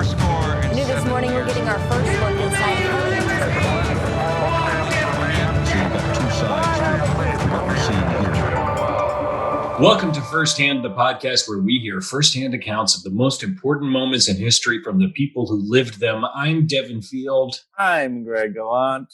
Your score is New this morning, we're getting our first look inside Parliament. So you've got two sides to what we're seeing here. Welcome to Firsthand, the podcast where we hear firsthand accounts of the most important moments in history from the people who lived them. I'm Devin Field. I'm Greg Gallant.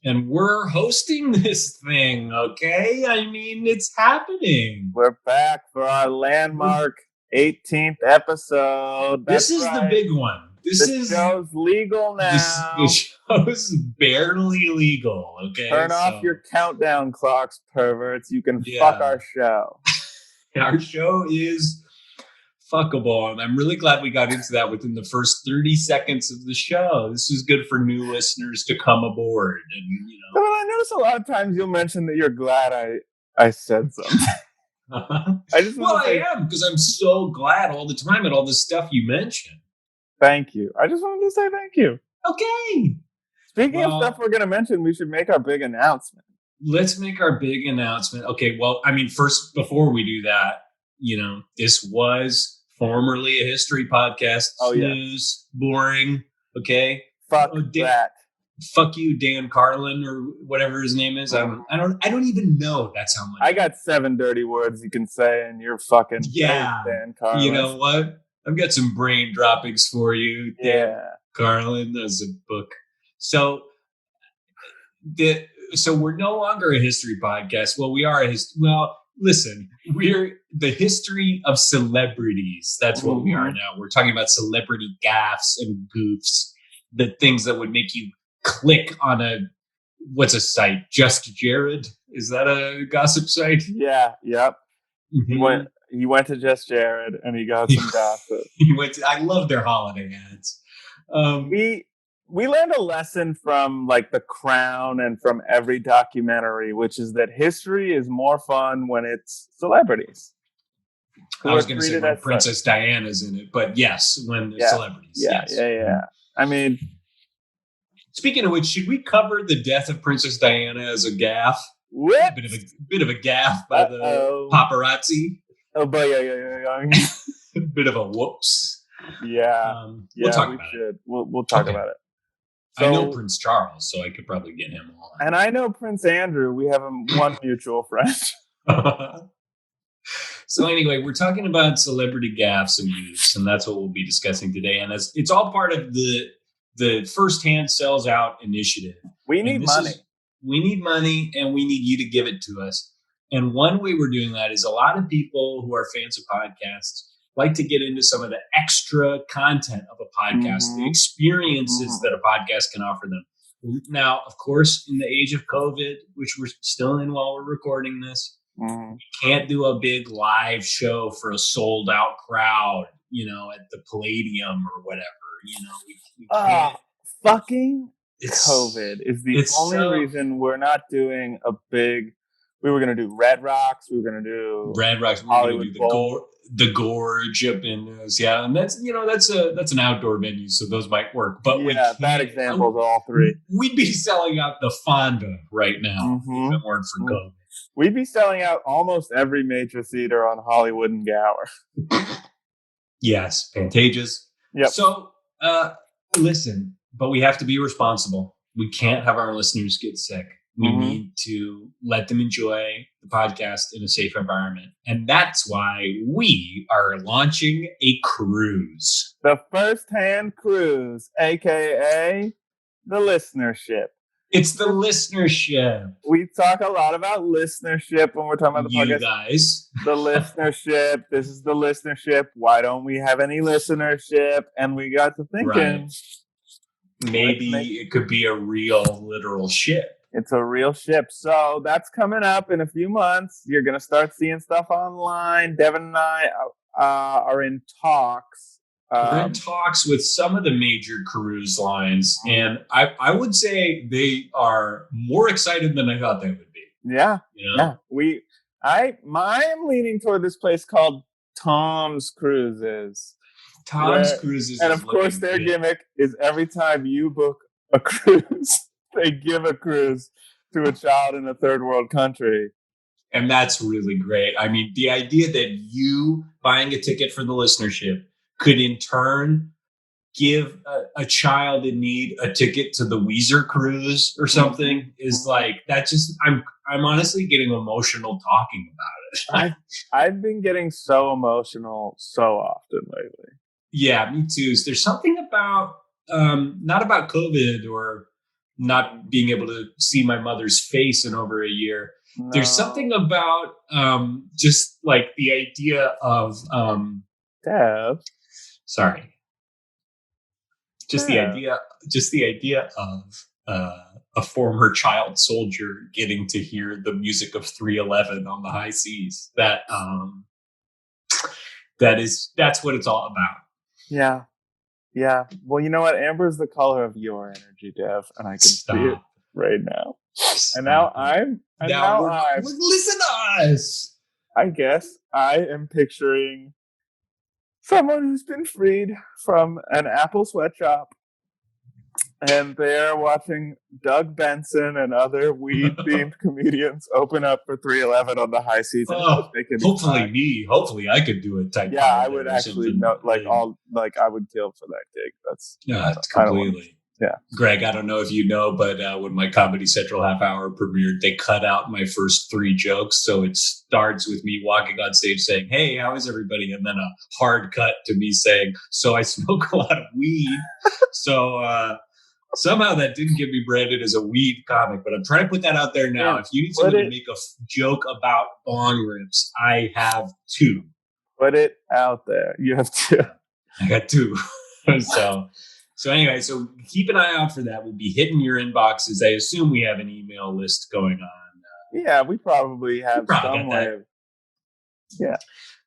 And we're hosting this thing, okay? I mean, it's happening. We're back for our landmark 18th episode. This That's is right. the big one. The show's legal now. The show's barely legal, okay? Turn off your countdown clocks, perverts. You can fuck our show. Our show is fuckable, and I'm really glad we got into that within the first 30 seconds of the show. This is good for new listeners to come aboard, and But I notice a lot of times you'll mention that you're glad I said something. I am, because I'm so glad all the time at all the stuff you mentioned. Thank you. I just wanted to say thank you. Okay. Speaking of stuff we're going to mention, we should make our big announcement. Let's make our big announcement. Okay, well, I mean, first, before we do that, this was formerly a history podcast. Oh, yeah. News, boring, okay? Fuck that. Fuck you, Dan Carlin, or whatever his name is. I don't even know. That's how much. I got 7 dirty words you can say, and you're fucking Dan Carlin. You know what? I've got some brain droppings for you, Dan Carlin. That's a book. So we're no longer a history podcast. Well, we are listen, we're the history of celebrities. That's what we are now. We're talking about celebrity gaffes and goofs, the things that would make you click on what's a site? Just Jared? Is that a gossip site? Yeah. Yep. Mm-hmm. He went to Just Jared and he got some gossip. I love their holiday ads. We learned a lesson from like The Crown and from every documentary, which is that history is more fun when it's celebrities. I was going to say when Princess Diana's in it, but yes, when the celebrities. Yeah. I mean, speaking of which, should we cover the death of Princess Diana as a gaffe? What? A bit of a gaffe by the paparazzi. Oh, but yeah. A bit of a whoops. Yeah. We'll talk about it. We'll talk about it. So, I know Prince Charles, so I could probably get him on. And I know Prince Andrew. We have one mutual friend. So anyway, we're talking about celebrity gaffes and goofs, and that's what we'll be discussing today. And it's all part of the Firsthand Sells Out initiative. We need money. We need money, and we need you to give it to us. And one way we're doing that is a lot of people who are fans of podcasts like to get into some of the extra content of a podcast, the experiences that a podcast can offer them. Now, of course, in the age of COVID, which we're still in while we're recording this, we can't do a big live show for a sold out crowd, at the Palladium or whatever. We can't. Fucking COVID is the only reason we're not doing a big. We were going to do Red Rocks. We were going to do Red Rocks. We were going to do the Gorge up in and that's an outdoor venue, so those might work. But bad examples, all three. We'd be selling out the Fonda right now if it weren't for COVID. We'd be selling out almost every major theater on Hollywood and Gower. Yes, Pantages. Yep. So, listen, but we have to be responsible. We can't have our listeners get sick. We need to let them enjoy the podcast in a safe environment. And that's why we are launching a cruise. The Firsthand Cruise, a.k.a. the listenership. It's the listenership. We talk a lot about listenership when we're talking about the podcast. You guys. The listenership. This is the listenership. Why don't we have any listenership? And we got to thinking. Maybe it could be a real, literal ship. It's a real ship. So that's coming up in a few months. You're going to start seeing stuff online. Devin and I are in talks. We're in talks with some of the major cruise lines. And I would say they are more excited than I thought they would be. Yeah. Yeah. I'm leaning toward this place called Tom's Cruises. Tom's Cruises. And of course, their gimmick is every time you book a cruise, they give a cruise to a child in a third world country. And that's really great. I mean, the idea that you buying a ticket for the listenership could in turn give a child in need a ticket to the Weezer cruise or something is like that. Just I'm honestly getting emotional talking about it. I've been getting so emotional so often lately. Yeah, me too. There's something about not about COVID or not being able to see my mother's face in over a year. No. There's something about just like the idea of Dev. Sorry. Just Yeah. the idea of a former child soldier getting to hear the music of 311 on the high seas. That's what it's all about. Yeah. Yeah. Well, you know what? Amber is the color of your energy, Dev, and I can see it right now. And now listen to us. I guess I am picturing someone who's been freed from an Apple sweatshop, and they're watching Doug Benson and other weed-themed comedians open up for 311 on the high seas. Hopefully I could do it. Type. Yeah, I would actually know. I would kill for that gig. That's completely. Yeah, Greg, I don't know if you know, but when my Comedy Central half hour premiered, they cut out my first 3 jokes. So it starts with me walking on stage saying, "Hey, how is everybody?" And then a hard cut to me saying, "So I smoke a lot of weed." So somehow that didn't get me branded as a weed comic, but I'm trying to put that out there now. If you need someone to make a joke about bong rips, I have 2. Put it out there. You have 2. I got 2. So anyway, so keep an eye out for that. We'll be hitting your inboxes. I assume we have an email list going on. Yeah, we probably have some way. Yeah.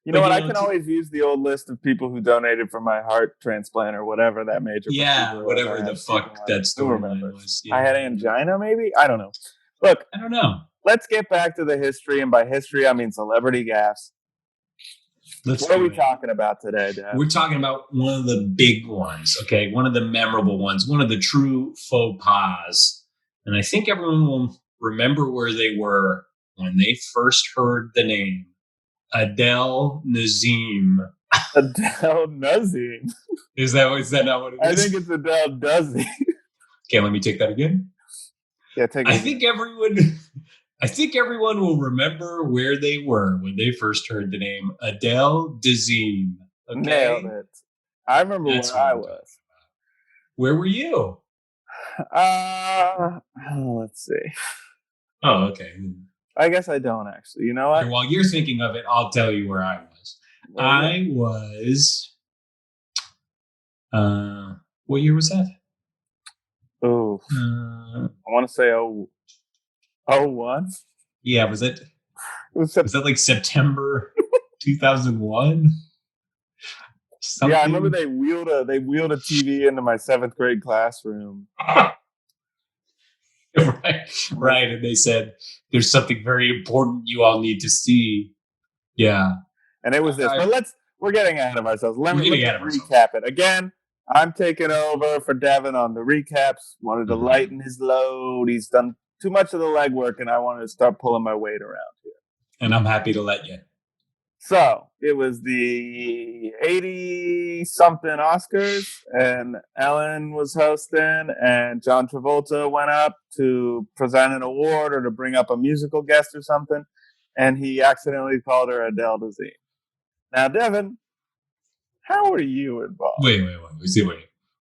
You know what? I can always use the old list of people who donated for my heart transplant or whatever that major. Yeah, whatever the fuck that storyline was. Yeah. I had angina, maybe? I don't know. Look, I don't know. Let's get back to the history, and by history, I mean celebrity gaffes. What are we talking about today, Dad? We're talking about one of the big ones, okay? One of the memorable ones, one of the true faux pas. And I think everyone will remember where they were when they first heard the name. Adele Dazeem. Adele Dazeem. Is that not what it is? I think it's Adele Dazeem. Okay, let me take that again. Yeah, take it. I think everyone will remember where they were when they first heard the name Adele Dazeem. Okay? Nailed it. I remember where I was. Where were you? Let's see. Oh, okay. I guess I don't actually. You know what? While you're thinking of it, I'll tell you where I was. I was. What year was that? Oh, I want to say 01. Yeah, was it? Was that like September 2001? Yeah, I remember they wheeled a TV into my 7th grade classroom. Right, and they said there's something very important you all need to see. Yeah, and it was this. But we're getting ahead of ourselves. Let me recap it again. I'm taking over for Devin on the recaps. Wanted to lighten his load. He's done too much of the legwork, and I wanted to start pulling my weight around here. And I'm happy to let you. So it was the 80-something Oscars, and Ellen was hosting, and John Travolta went up to present an award or to bring up a musical guest or something, and he accidentally called her Adele Dazeem. Now, Devin, how are you involved? Wait.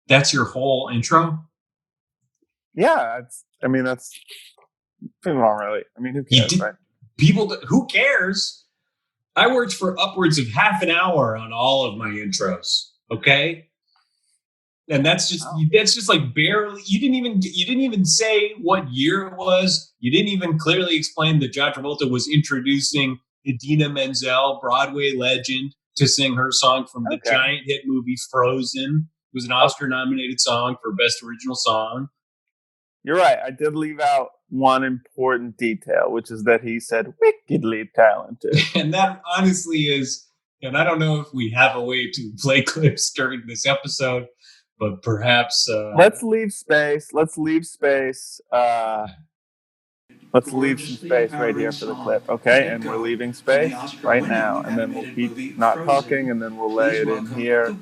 That's your whole intro? Yeah, that's people don't really. I mean, who cares, right? Who cares? I worked for upwards of half an hour on all of my intros. Okay, and that's just like barely. You didn't even say what year it was. You didn't even clearly explain that John Travolta was introducing Idina Menzel, Broadway legend, to sing her song from the giant hit movie Frozen. It was an Oscar-nominated song for Best Original Song. You're right. I did leave out one important detail, which is that he said wickedly talented. And that honestly is, and I don't know if we have a way to play clips during this episode, but perhaps... Let's leave space. Let's leave some space right here for the clip, okay? And we're leaving space right now. And then we'll keep not talking, and then we'll lay it in here.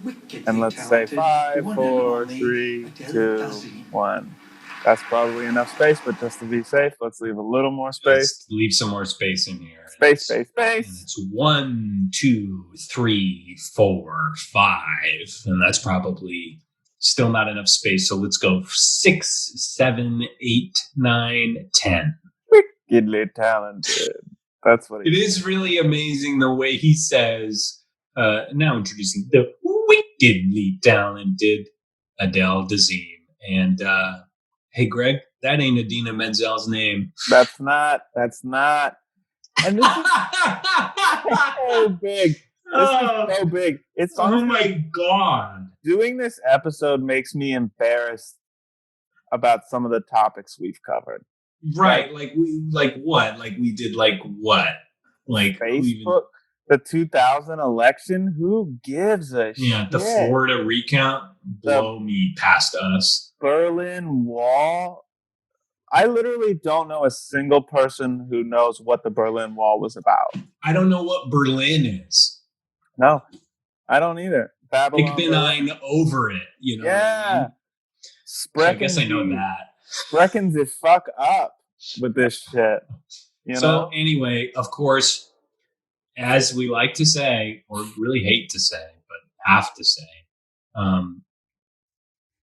And let's say 5, 4, 3, 2, 1. That's probably enough space, but just to be safe, let's leave a little more space. Let's leave some more space in here. Space. And it's 1, 2, 3, 4, 5. And that's probably still not enough space. So let's go 6, 7, 8, 9, 10. Wickedly talented. That's what it is really amazing the way he says, now introducing the wickedly talented Adele Dazeem. And hey, Greg, that ain't Idina Menzel's name. That's not. And this is so big. This is so big. It's oh my God. Doing this episode makes me embarrassed about some of the topics we've covered. Right. Like what? Like we did what? Like Facebook, the 2000 election. Who gives a shit? Yeah, the Florida recount blow me past us. Berlin Wall. I literally don't know a single person who knows what the Berlin Wall was about. I don't know what Berlin is. No, I don't either. Babylon. Ich bin ein over it, you know. Yeah. I mean? So I guess I know that. Sprechen the fuck up with this shit. You know? Anyway, of course, as we like to say, or really hate to say, but have to say,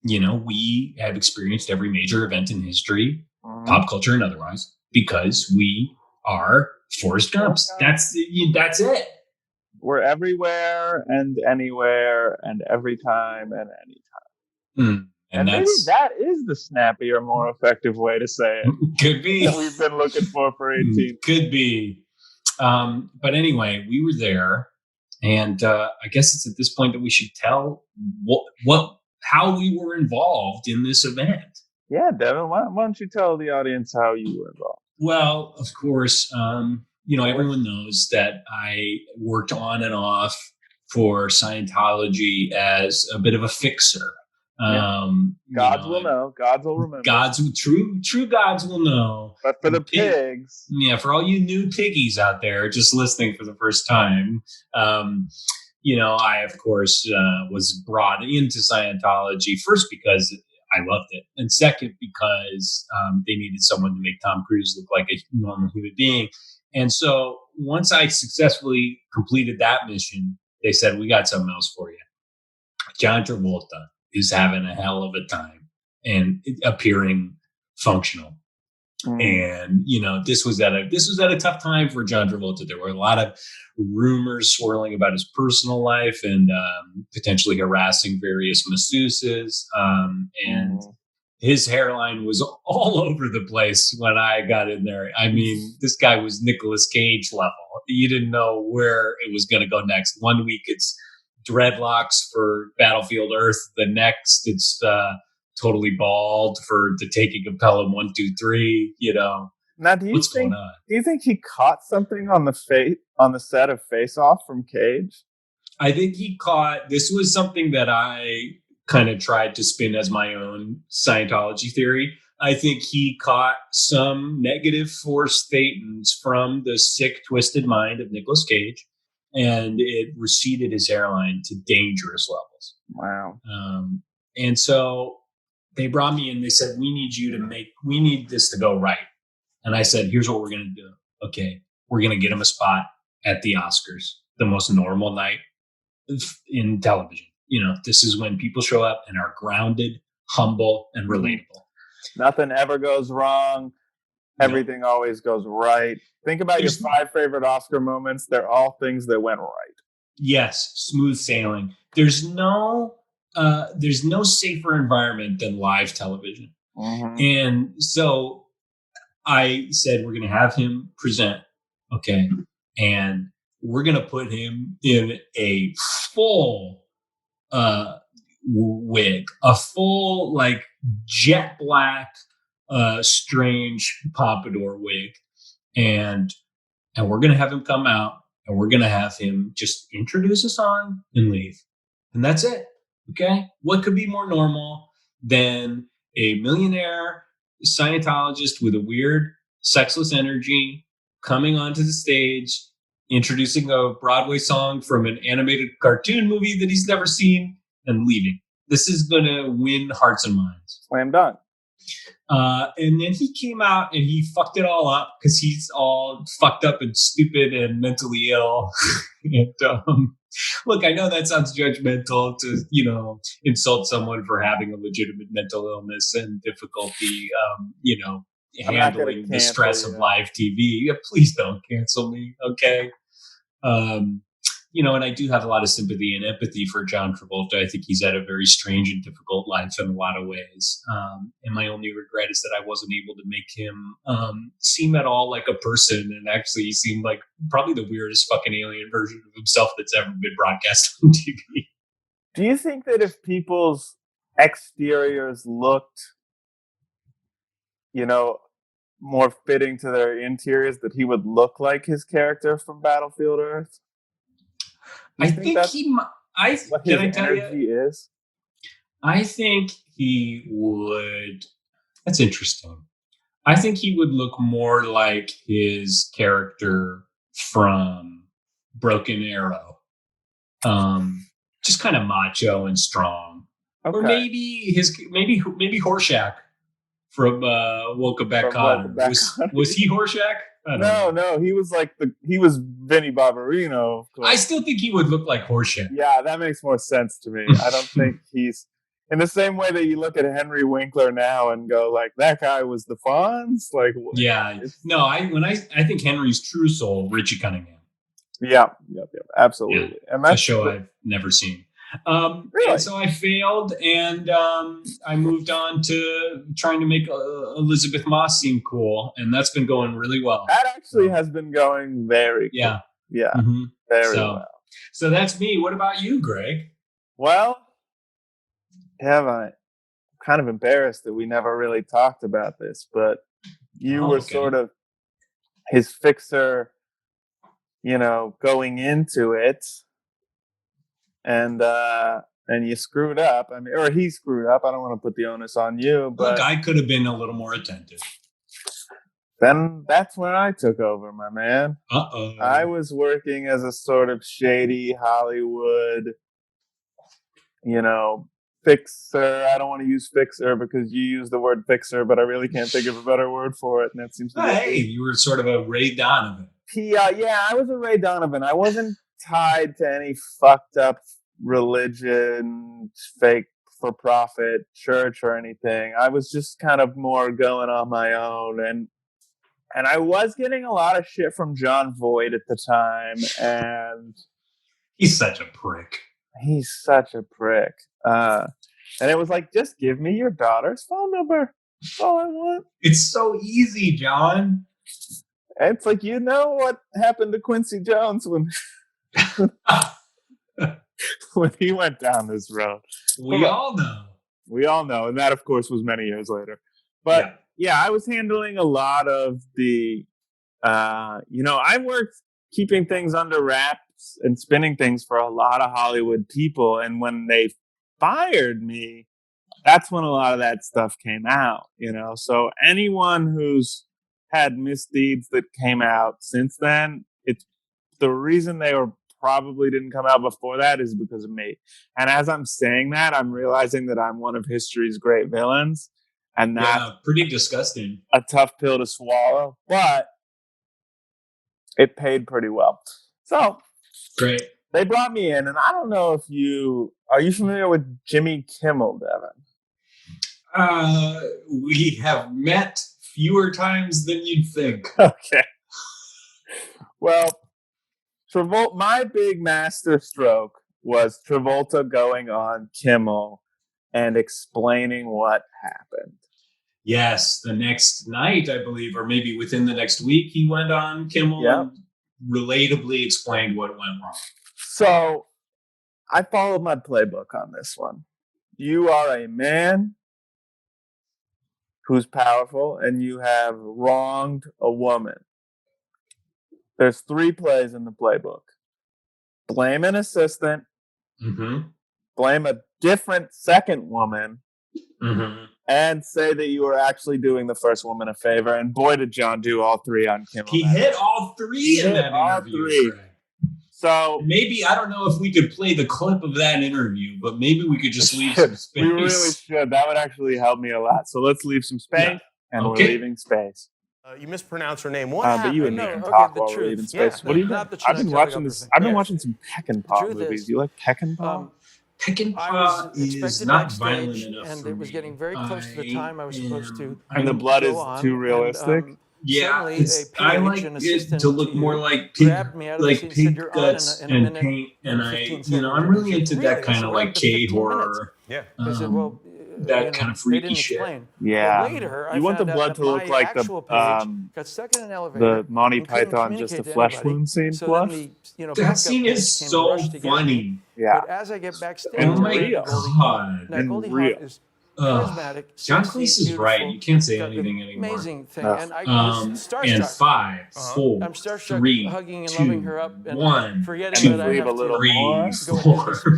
we have experienced every major event in history, pop culture and otherwise, because we are Forrest Gumps. That's it. We're everywhere and anywhere and every time and anytime. And maybe that is the snappier, more effective way to say it. Could be. That we've been looking for 18. Could be. But anyway, we were there, and I guess it's at this point that we should tell how we were involved in this event. Yeah, Devin, why don't you tell the audience how you were involved? Well, of course, everyone knows that I worked on and off for Scientology as a bit of a fixer. Gods will know. Gods will remember. True gods will know. But for the pigs. Yeah, for all you new piggies out there just listening for the first time, I, of course, was brought into Scientology first because I loved it. And second, because they needed someone to make Tom Cruise look like a normal human being. And so once I successfully completed that mission, they said, we got something else for you. John Travolta is having a hell of a time and appearing functional. And, this was at a tough time for John Travolta. There were a lot of rumors swirling about his personal life and potentially harassing various masseuses. And his hairline was all over the place when I got in there. I mean, this guy was Nicolas Cage level. You didn't know where it was going to go next. 1 week it's dreadlocks for Battlefield Earth. The next it's totally bald for The Taking of Pelham 1, 2, 3. Now, do you think he caught something on the set of Face Off from Cage? I think he caught. This was something that I kind of tried to spin as my own Scientology theory. I think he caught some negative force thetans from the sick, twisted mind of Nicolas Cage, and it receded his hairline to dangerous levels. Wow. And so they brought me in. They said, we need this to go right. And I said, here's what we're going to do. Okay, we're going to get him a spot at the Oscars, the most normal night in television. This is when people show up and are grounded, humble, and relatable. Nothing ever goes wrong. Everything always goes right. Think about your 5 favorite Oscar moments. They're all things that went right. Yes, smooth sailing. There's no safer environment than live television. And so I said, we're going to have him present. Okay. And we're going to put him in a full wig, a full jet black, strange pompadour wig. And we're going to have him come out and we're going to have him just introduce us on and leave. And that's it. Okay. What could be more normal than a millionaire Scientologist with a weird sexless energy, coming onto the stage, introducing a Broadway song from an animated cartoon movie that he's never seen, and leaving. This is going to win hearts and minds. Slam dunk. And then he came out and he fucked it all up because he's all fucked up and stupid and mentally ill. And look, I know that sounds judgmental to, insult someone for having a legitimate mental illness and difficulty, handling the stress of live TV. Yeah, please don't cancel me, okay? And I do have a lot of sympathy and empathy for John Travolta. I think he's had a very strange and difficult life in a lot of ways. And my only regret is that I wasn't able to make him seem at all like a person. And actually, he seemed like probably the weirdest fucking alien version of himself that's ever been broadcast on TV. Do you think that if people's exteriors looked, more fitting to their interiors, that he would look like his character from Battlefield Earth? I think he. What his energy is. I think he would. That's interesting. I think he would look more like his character from Broken Arrow, just kind of macho and strong, or maybe Horshack from Welcome Back, Kotter. Was he Horshack? No, he was he was Vinny Barbarino. I still think he would look like Horseshit. Yeah, that makes more sense to me. I don't think he's in the same way that you look at Henry Winkler now and go like, that guy was the Fonz. I think Henry's true soul, Richie Cunningham. Yeah, absolutely. Yeah, and that's a show I've never seen. Really? And so I failed, and I moved on to trying to make Elizabeth Moss seem cool, and that's been going really well. That actually has been going very cool. Yeah, very well. So that's me. What about you, Greg? Well, I'm kind of embarrassed that we never really talked about this, but you were sort of his fixer, going into it. And you screwed up. I mean, or he screwed up. I don't want to put the onus on you, but look, I could have been a little more attentive. Then that's when I took over, my man. Uh-oh. I was working as a sort of shady Hollywood, fixer. I don't want to use fixer because you use the word fixer, but I really can't think of a better word for it. And that seems to be. Hey, you were sort of a Ray Donovan. I was a Ray Donovan. I wasn't tied to any fucked up religion, fake for profit church or anything. I was just kind of more going on my own, and I was getting a lot of shit from John Voight at the time, and he's such a prick. And it was like, just give me your daughter's phone number. That's all I want. It's so easy, John. It's like, what happened to Quincy Jones when when he went down this road. We all know. And that, of course, was many years later. But, I was handling a lot of the, I worked keeping things under wraps and spinning things for a lot of Hollywood people. And when they fired me, that's when a lot of that stuff came out, So anyone who's had misdeeds that came out since then, it's the reason they probably didn't come out before that is because of me. And as I'm saying that, I'm realizing that I'm one of history's great villains. And that's pretty disgusting. A tough pill to swallow, but it paid pretty well. So great. They brought me in, and I don't know if are you familiar with Jimmy Kimmel, Devin? We have met fewer times than you'd think. Okay. Well, my big master stroke was Travolta going on Kimmel and explaining what happened. Yes, the next night, I believe, or maybe within the next week, he went on Kimmel and relatably explained what went wrong. So I followed my playbook on this one. You are a man who's powerful and you have wronged a woman. There's 3 plays in the playbook. Blame an assistant, blame a different second woman, and say that you were actually doing the first woman a favor. And boy, did John do all three on Kimmel. He hit all three in that interview. Greg. So maybe, I don't know if we could play the clip of that interview, but maybe we could just leave some space. We really should. That would actually help me a lot. So let's leave some space, and we're leaving space. You mispronounced her name. But you and me can talk while we're leaving space. What do you think? I've been watching this. I've been watching some Peckinpah movies. You like Peckinpah? Peckinpah is not violent enough and for it was me. getting very close to the time I was supposed to. And the blood is too realistic. Yeah, I like it to look more like pig guts and paint, and I'm really into that kind of like K-horror. Yeah. That kind of freaky shit. Yeah. Later, you want the blood to look like the Monty Python Just a Flesh Wound scene plus? That scene is so funny. Yeah. But as I get backstage, oh my god. Now, Goldie Hawn is charismatic. John Cleese is right. You can't say anything anymore. Amazing thing. And I was starstruck. And 5, 4, I'm starstruck, 3, hugging and 2, loving her up and 1, forgetting that I have a little 3, more. 4, 5.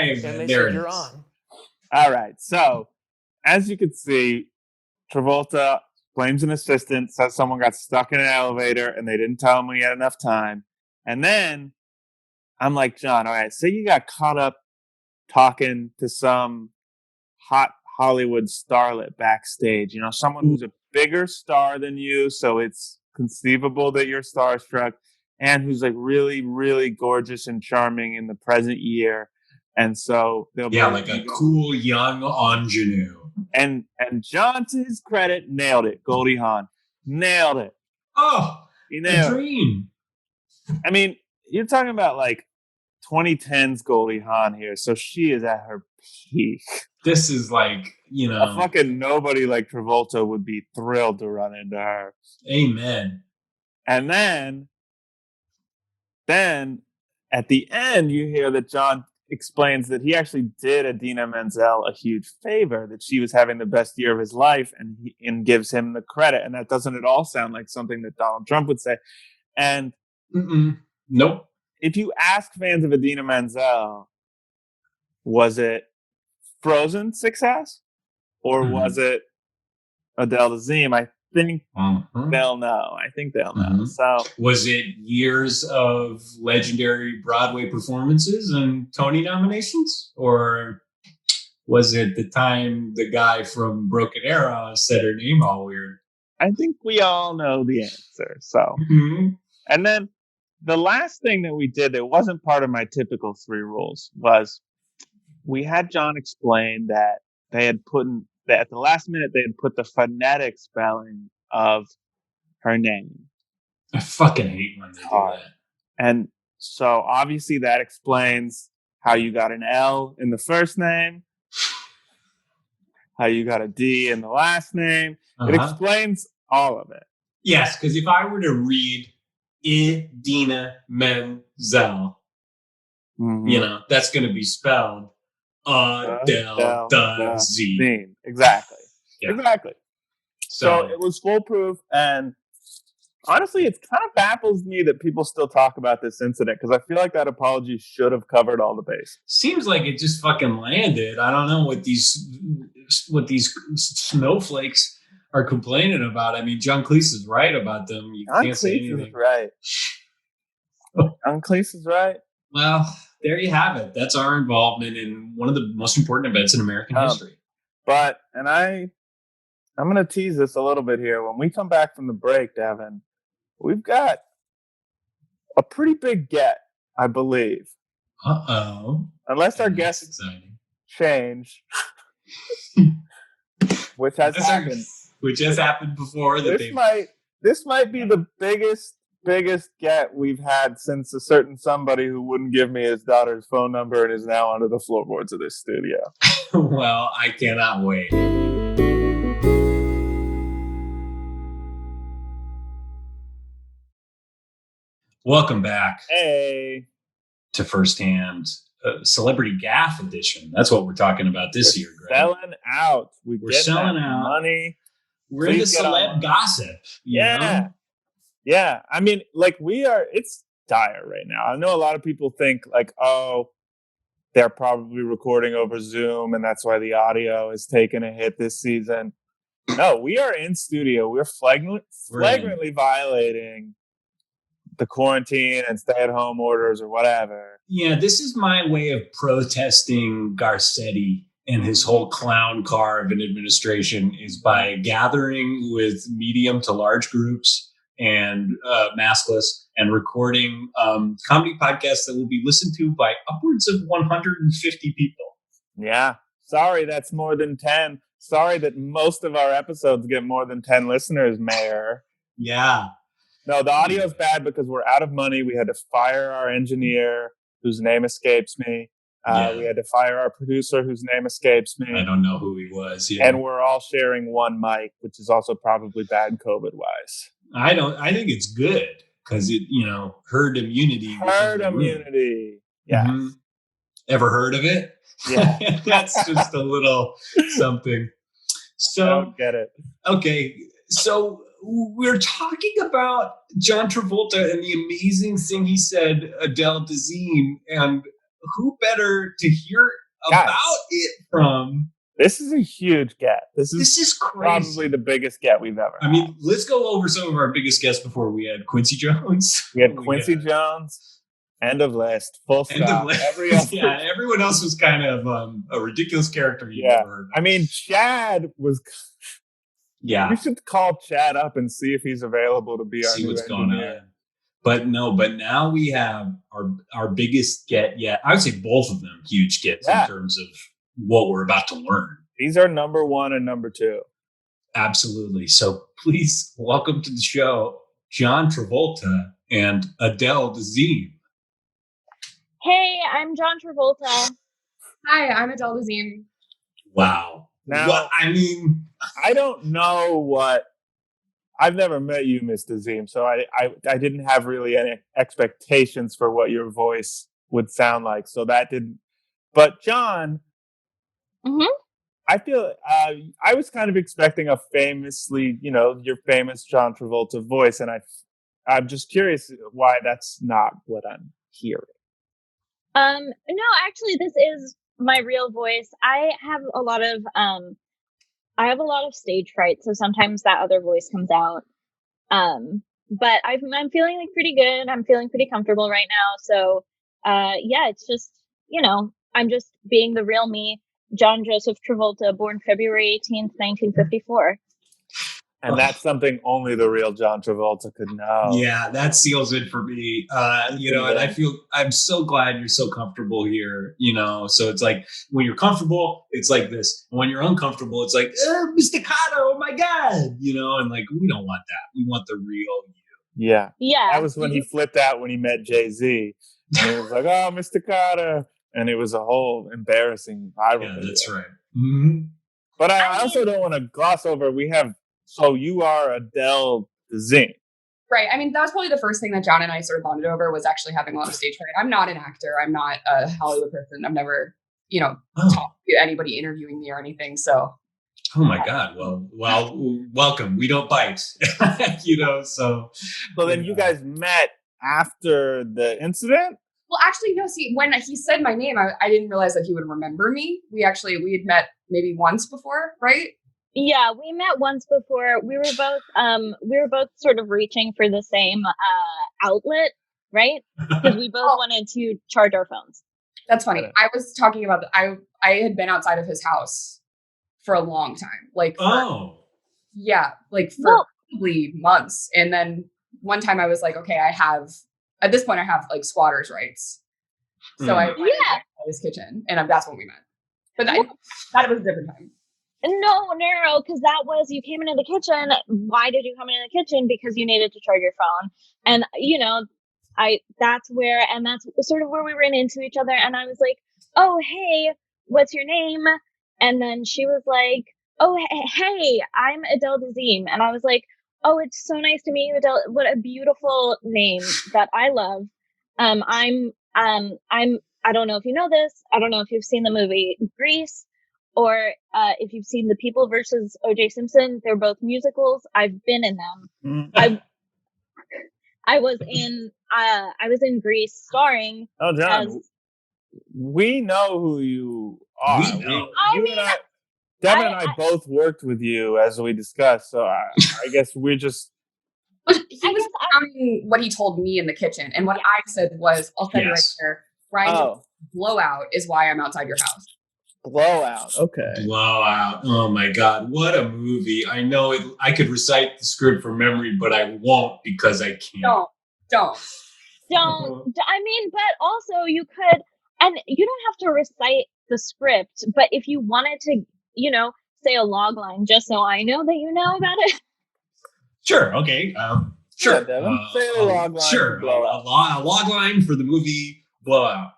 And they There said, it you're is. on. All right. So, as you can see, Travolta blames an assistant, says someone got stuck in an elevator and they didn't tell him when he had enough time. And then I'm like, John, all right, say you got caught up talking to some hot Hollywood starlet backstage, someone who's a bigger star than you, so it's conceivable that you're starstruck, and who's like really, really gorgeous and charming in the present year. And so they'll be like a cool young ingenue. And John, to his credit, nailed it. Goldie Hawn nailed it. Oh, he nailed a dream. I mean, you're talking about like 2010s Goldie Hawn here, so she is at her peak. This is like, a fucking nobody like Travolta would be thrilled to run into her. Amen. And then at the end, you hear that John explains that he actually did Idina Menzel a huge favor, that she was having the best year of his life, and gives him the credit. And that doesn't at all sound like something that Donald Trump would say. And nope. If you ask fans of Idina Menzel, was it Frozen success or was it Adele Dazeem? I think they'll know. I think they'll know. So, was it years of legendary Broadway performances and Tony nominations, or was it the time the guy from Broken Arrow said her name all weird? I think we all know the answer. So, and then the last thing that we did that wasn't part of my typical 3 rules was we had John explain that they had that at the last minute they had put the phonetic spelling of her name. I fucking hate when they do that. And so obviously that explains how you got an L in the first name, how you got a D in the last name. It explains all of it. Yes, because if I were to read Idina Menzel, that's going to be spelled Adele Dazeem. Exactly. Yeah. Exactly. So it was foolproof, and honestly, it kind of baffles me that people still talk about this incident, because I feel like that apology should have covered all the base. Seems like it just fucking landed. I don't know what these snowflakes are complaining about. I mean, John Cleese is right about them. You can't say anything. Right. John Cleese is right. Well, there you have it. That's our involvement in one of the most important events in American history. But, and I'm going to tease this a little bit here. When we come back from the break, Devin, we've got a pretty big get, I believe. Uh-oh. Unless our guests change, which has happened. Which has happened before. This might be the biggest get we've had since a certain somebody who wouldn't give me his daughter's phone number and is now under the floorboards of this studio. Well, I cannot wait. Welcome back. Hey. To Firsthand Celebrity Gaffe Edition. That's what we're talking about this year, Greg. Selling out. We're selling out. Money. We're into celeb gossip. You know? Yeah. I mean, like it's dire right now. I know a lot of people think like, oh, they're probably recording over Zoom, and that's why the audio is taking a hit this season. No, we are in studio. We're flagrantly violating the quarantine and stay-at-home orders or whatever. Yeah, this is my way of protesting Garcetti and his whole clown car of an administration is by gathering with medium to large groups and maskless and recording comedy podcasts that will be listened to by upwards of 150 people. Yeah. Sorry, that's more than 10. Sorry that most of our episodes get more than 10 listeners, Mayor. Yeah. No, the audio is bad because we're out of money. We had to fire our engineer, whose name escapes me. We had to fire our producer, whose name escapes me. I don't know who he was. Yeah. And we're all sharing one mic, which is also probably bad COVID-wise. I think it's good because it, herd immunity. Herd immunity. Yeah. Mm-hmm. Ever heard of it? Yeah. That's just a little something. So I don't get it. Okay. So we're talking about John Travolta and the amazing thing he said, Adele Dazeem, and who better to hear about it from? This is a huge get. This is crazy. Probably the biggest get we've ever had. I mean, let's go over some of our biggest guests before we had Quincy Jones. We had Quincy Jones. End of list. Full stop. Everyone else was kind of a ridiculous character you never heard of. I mean, Chad was... Yeah. We should call Chad up and see if he's available to be our new what's engineer. Going on. But now we have our biggest get yet. I would say both of them huge gets in terms of what we're about to learn. These are number 1 and number 2. Absolutely. So please welcome to the show, John Travolta and Adele Dazeem. Hey, I'm John Travolta. Hi, I'm Adele Dazeem. Wow. Now, I don't know what... I've never met you, Miss Dazeem, so I didn't have really any expectations for what your voice would sound like. So that didn't... But John... Mm-hmm. I feel I was kind of expecting a famously, your famous John Travolta voice, and I'm just curious why that's not what I'm hearing. No, actually, this is my real voice. I have a lot of stage fright, so sometimes that other voice comes out. But I'm feeling like pretty good. I'm feeling pretty comfortable right now. So, it's just I'm just being the real me. John Joseph Travolta, born February 18th, 1954. And that's something only the real John Travolta could know. Yeah, that seals it for me. And I'm so glad you're so comfortable here, So it's like when you're comfortable, it's like this. When you're uncomfortable, it's like, Mr. Carter, oh my God, and like, we don't want that. We want the real you. Yeah. Yeah. That was when he flipped out when he met Jay-Z. And he was like, oh, Mr. Carter. And it was a whole embarrassing viral video. That's right. Mm-hmm. But I also don't want to gloss over. So you are Adele Dazeem. Right. I mean, that was probably the first thing that John and I sort of bonded over was actually having a lot of stage fright. I'm not an actor. I'm not a Hollywood person. I've never, talked to anybody interviewing me or anything. So. Oh my God. Well, welcome. We don't bite, so. So then you guys met after the incident? Well, actually, no. See, when he said my name, I didn't realize that he would remember me. We had met maybe once before, right? Yeah, we met once before. We were both sort of reaching for the same outlet, right? Because we both wanted to charge our phones. That's funny. I was talking about I had been outside of his house for a long time, like for probably months, and then one time I was like, okay, at this point, I have like squatters' rights. So I went to his kitchen, and that's when we met. But that was a different time. No, because that was, you came into the kitchen. Why did you come into the kitchen? Because you needed to charge your phone. And, that's sort of where we ran into each other. And I was like, oh, hey, what's your name? And then she was like, oh, hey, I'm Adele Dazeem. And I was like, oh, it's so nice to meet you, Adele. What a beautiful name that I love. I don't know if you know this. I don't know if you've seen the movie Grease or if you've seen The People versus O.J. Simpson. They're both musicals. I've been in them. I was in Grease starring. Oh, John. we know who you are. We know. Devin and I both worked with you, as we discussed. So I guess we're just. But he was counting what he told me in the kitchen, and what I said was, "I'll send you right here." Ryan's blowout is why I'm outside your house. Blowout. Okay. Blowout. Oh my God. What a movie. I know it. I could recite the script from memory, but I won't because I can't. Don't. I mean, but also you could, and you don't have to recite the script, but if you wanted to, say a log line just so I know that you know about it. Sure. Okay. Sure. Yeah, Devin. Say a log line. Sure. A log line for the movie Blowout.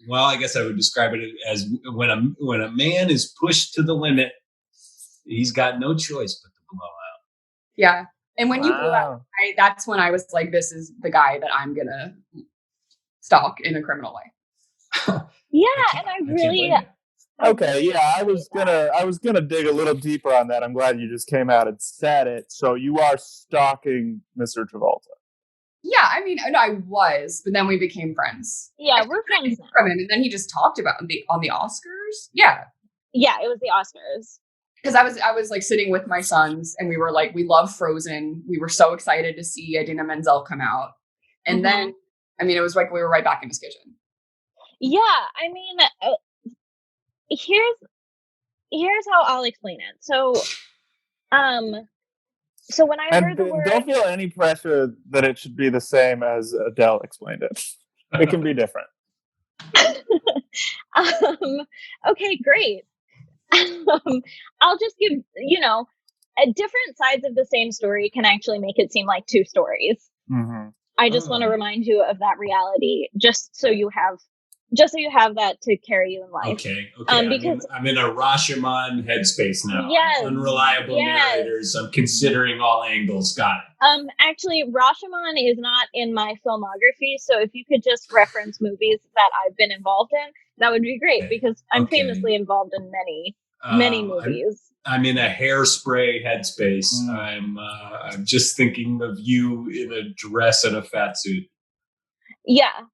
Well, I guess I would describe it as when a man is pushed to the limit, he's got no choice but to blow out. Yeah. And when you blew out, that's when I was like, this is the guy that I'm going to stalk in a criminal way. Yeah. And I really... Okay, yeah, I was gonna dig a little deeper on that. I'm glad you just came out and said it. So you are stalking Mr. Travolta. Yeah, I mean, I was, but then we became friends. Yeah, we're friends now. From him, and then he just talked about on the Oscars. Yeah, it was the Oscars. Because I was like sitting with my sons, and we were like, we love Frozen. We were so excited to see Idina Menzel come out, and then, I mean, it was like we were right back in his kitchen. Yeah, I mean. Here's how I'll explain it. So when I heard the word, don't feel any pressure that it should be the same as Adele explained it. It can be different. Okay, great. I'll just give different sides of the same story can actually make it seem like two stories. I just want to remind you of that reality, just so you have that to carry you in life. Okay. Because I'm in a Rashomon headspace now. Yes. Unreliable narrators. I'm considering all angles. Got it. Actually, Rashomon is not in my filmography, so if you could just reference movies that I've been involved in, that would be great, because I'm famously involved in many movies. I'm in a Hairspray headspace. I'm just thinking of you in a dress and a fat suit. Yeah.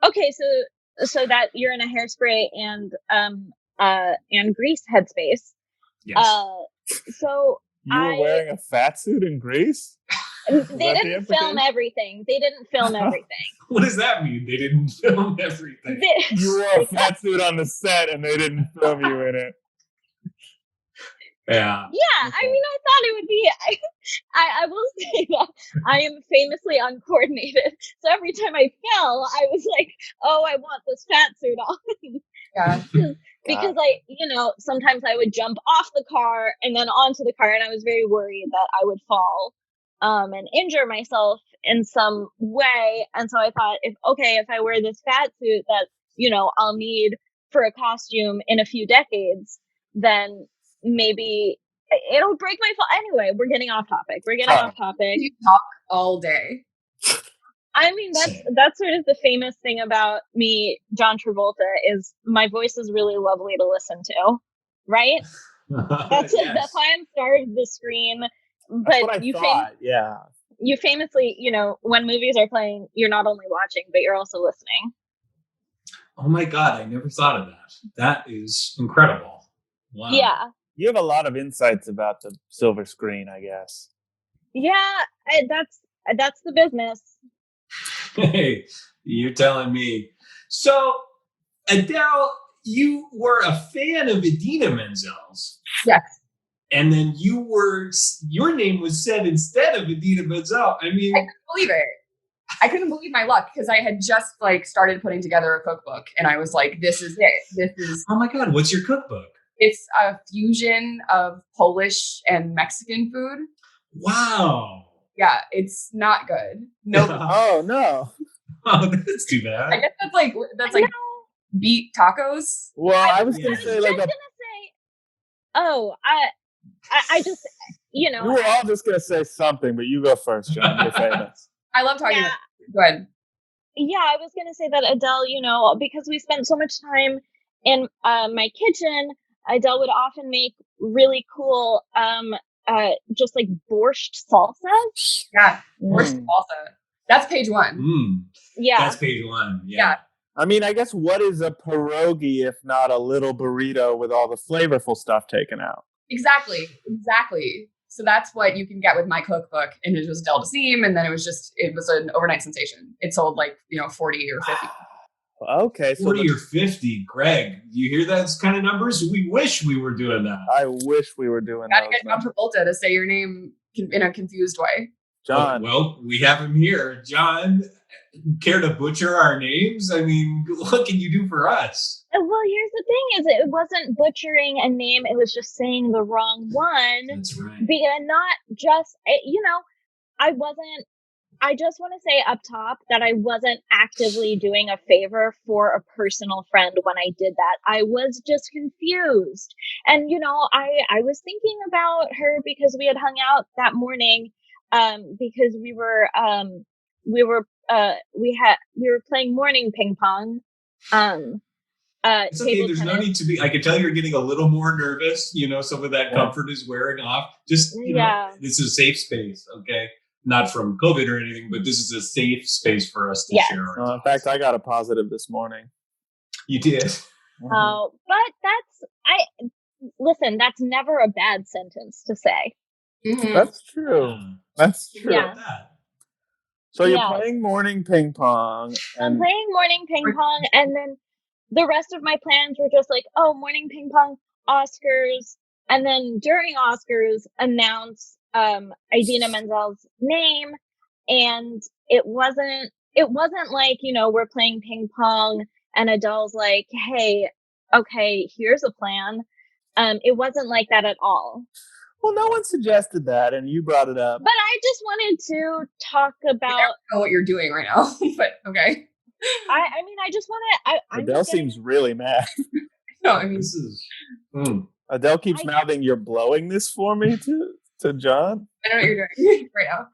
Okay, so that you're in a Hairspray and Grease headspace. Yes. So you were wearing a fat suit in Grease? They didn't film everything. What does that mean? They didn't film everything. You wore a fat suit on the set and they didn't film you in it. Yeah. Yeah, I mean, I thought it would be. I will say that I am famously uncoordinated. So every time I fell, I was like, "Oh, I want this fat suit on." Yeah. Because sometimes I would jump off the car and then onto the car, and I was very worried that I would fall and injure myself in some way. And so I thought, if I wear this fat suit that I'll need for a costume in a few decades, then maybe it'll break my fall. Anyway, we're getting off topic. You talk all day. I mean, that's sort of the famous thing about me, John Travolta, is my voice is really lovely to listen to, right? That's why I'm star of the screen. But you famously, when movies are playing, you're not only watching, but you're also listening. Oh my God, I never thought of that. That is incredible. Wow. Yeah. You have a lot of insights about the silver screen, I guess. Yeah, that's the business. Hey, you're telling me. So, Adele, you were a fan of Idina Menzel's. Yes. And then your name was said instead of Idina Menzel. I mean, I couldn't believe it. I couldn't believe my luck, because I had just started putting together a cookbook, and I was like, this is it. Oh my God, what's your cookbook? It's a fusion of Polish and Mexican food. Wow. Yeah, it's not good. No. Oh no. Oh, that's too bad. I guess that's like beet tacos. Well, I was gonna say I just We were all just gonna say something, but you go first, John. You're famous. I love talking about it. Go ahead. Yeah, I was gonna say that Adele, because we spent so much time in my kitchen, Adele would often make really cool just like borscht salsa. Yeah, borscht salsa. That's page one. Yeah. That's page one. Yeah. I mean, I guess what is a pierogi if not a little burrito with all the flavorful stuff taken out? Exactly. So that's what you can get with my cookbook. And it was Adele Dazeem, and then it was an overnight sensation. It sold like, 40 or 50. Okay. So 40 or 50. Greg, you hear those kind of numbers? We wish we were doing that. I wish we were doing Gotta those. get John Travolta to say your name in a confused way. John. Well, we have him here. John, care to butcher our names? I mean, what can you do for us? Well, here's the thing: is it wasn't butchering a name; it was just saying the wrong one. That's right. And not just, I wasn't. I just want to say up top that I wasn't actively doing a favor for a personal friend when I did that. I was just confused, and I was thinking about her because we had hung out that morning, because we were playing morning ping pong. It's okay. There's no need to be. I can tell you're getting a little more nervous. Some of that comfort is wearing off. Just this is a safe space. Okay, not from COVID or anything, but this is a safe space for us to share. In fact, I got a positive this morning. You did. Oh, but listen. That's never a bad sentence to say. Mm-hmm. That's true. That's true. Yeah. So you're playing morning ping pong. I'm playing morning ping pong, and then the rest of my plans were just like, morning ping pong, Oscars, and then during Oscars, announce Idina Menzel's name, and it wasn't like, we're playing ping pong, and Adele's like, hey, okay, here's a plan. It wasn't like that at all. Well, no one suggested that, and you brought it up. But I just wanted to talk about... I don't know what you're doing right now, but okay. I mean, I just want to... Adele seems really mad. No, I mean... This is... Adele keeps mouthing, you're blowing this for me to John? I know what you're doing right now.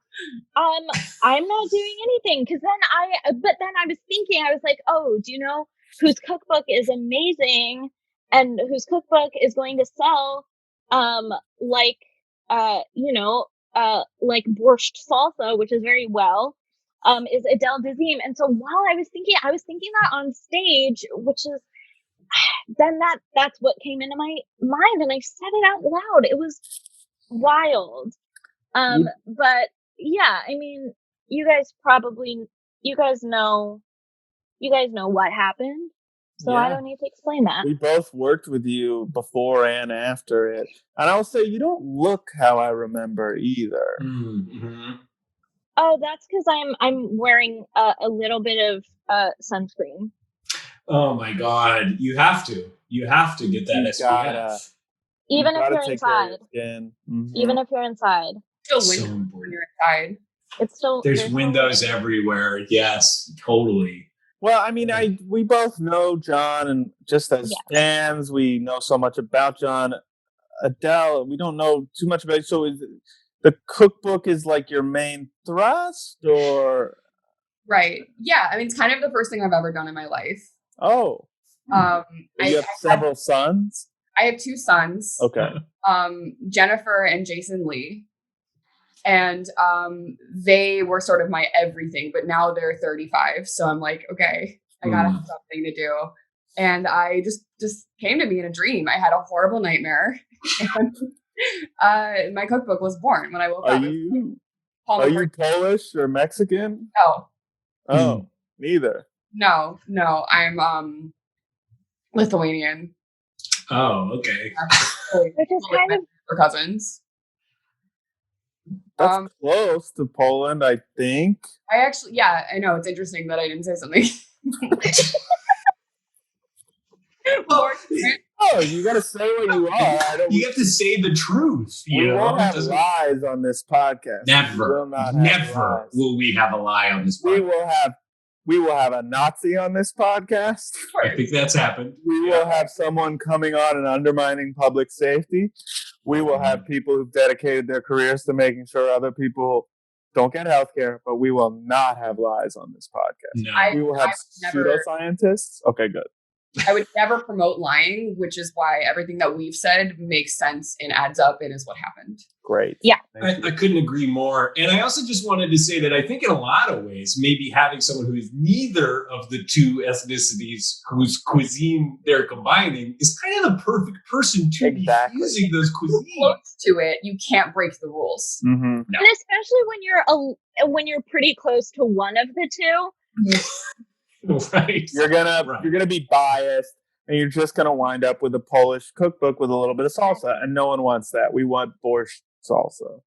I'm not doing anything, because then I was thinking, I was like, do you know whose cookbook is amazing and whose cookbook is going to sell like borscht salsa, which is very well, is Adele Dazeem. And so while I was thinking that on stage, which is then that's what came into my mind, and I said it out loud. It was wild. But yeah, I mean, you guys know what happened. So I don't need to explain that. We both worked with you before and after it. And I'll say you don't look how I remember either. Mm-hmm. Oh, that's because I'm wearing a little bit of sunscreen. Oh my God. You have to get that SPF. Even if you're inside. Mm-hmm. Even if you're inside. Still windows when you're inside. It's still there's windows everywhere. Yes, totally. Well, I mean, we both know John, and just as fans, we know so much about John. Adele, we don't know too much about it. So the cookbook is like your main thrust, or? Right. Yeah. I mean, it's kind of the first thing I've ever done in my life. Oh. You have several sons? I have 2 sons. Okay. Jennifer and Jason Lee. And they were sort of my everything, but now they're 35. So I'm like, okay, I gotta have something to do. And I just came to me in a dream. I had a horrible nightmare. And my cookbook was born when I woke up. Are you Polish or Mexican? No. Oh, neither. No. I'm Lithuanian. Oh, okay. Which is kind of we're cousins. That's close to Poland, I think. I know. It's interesting that I didn't say something. Oh, you got to say what you are. You have to say the truth. We won't have lies on this podcast. Never will we have a lie on this podcast. We will have a Nazi on this podcast. I think that's happened. We will have someone coming on and undermining public safety. We will have people who've dedicated their careers to making sure other people don't get health care, but we will not have lies on this podcast. No. We will have pseudoscientists. Okay, good. I would never promote lying, which is why everything that we've said makes sense and adds up and is what happened. Great. Yeah. I couldn't agree more. And I also just wanted to say that I think in a lot of ways, maybe having someone who is neither of the two ethnicities whose cuisine they're combining is kind of the perfect person to be using those cuisines. Close to it, you can't break the rules. Mm-hmm. No. And especially when you're pretty close to one of the two. Right. You're gonna be biased, and you're just gonna wind up with a Polish cookbook with a little bit of salsa, and no one wants that. We want borscht salsa.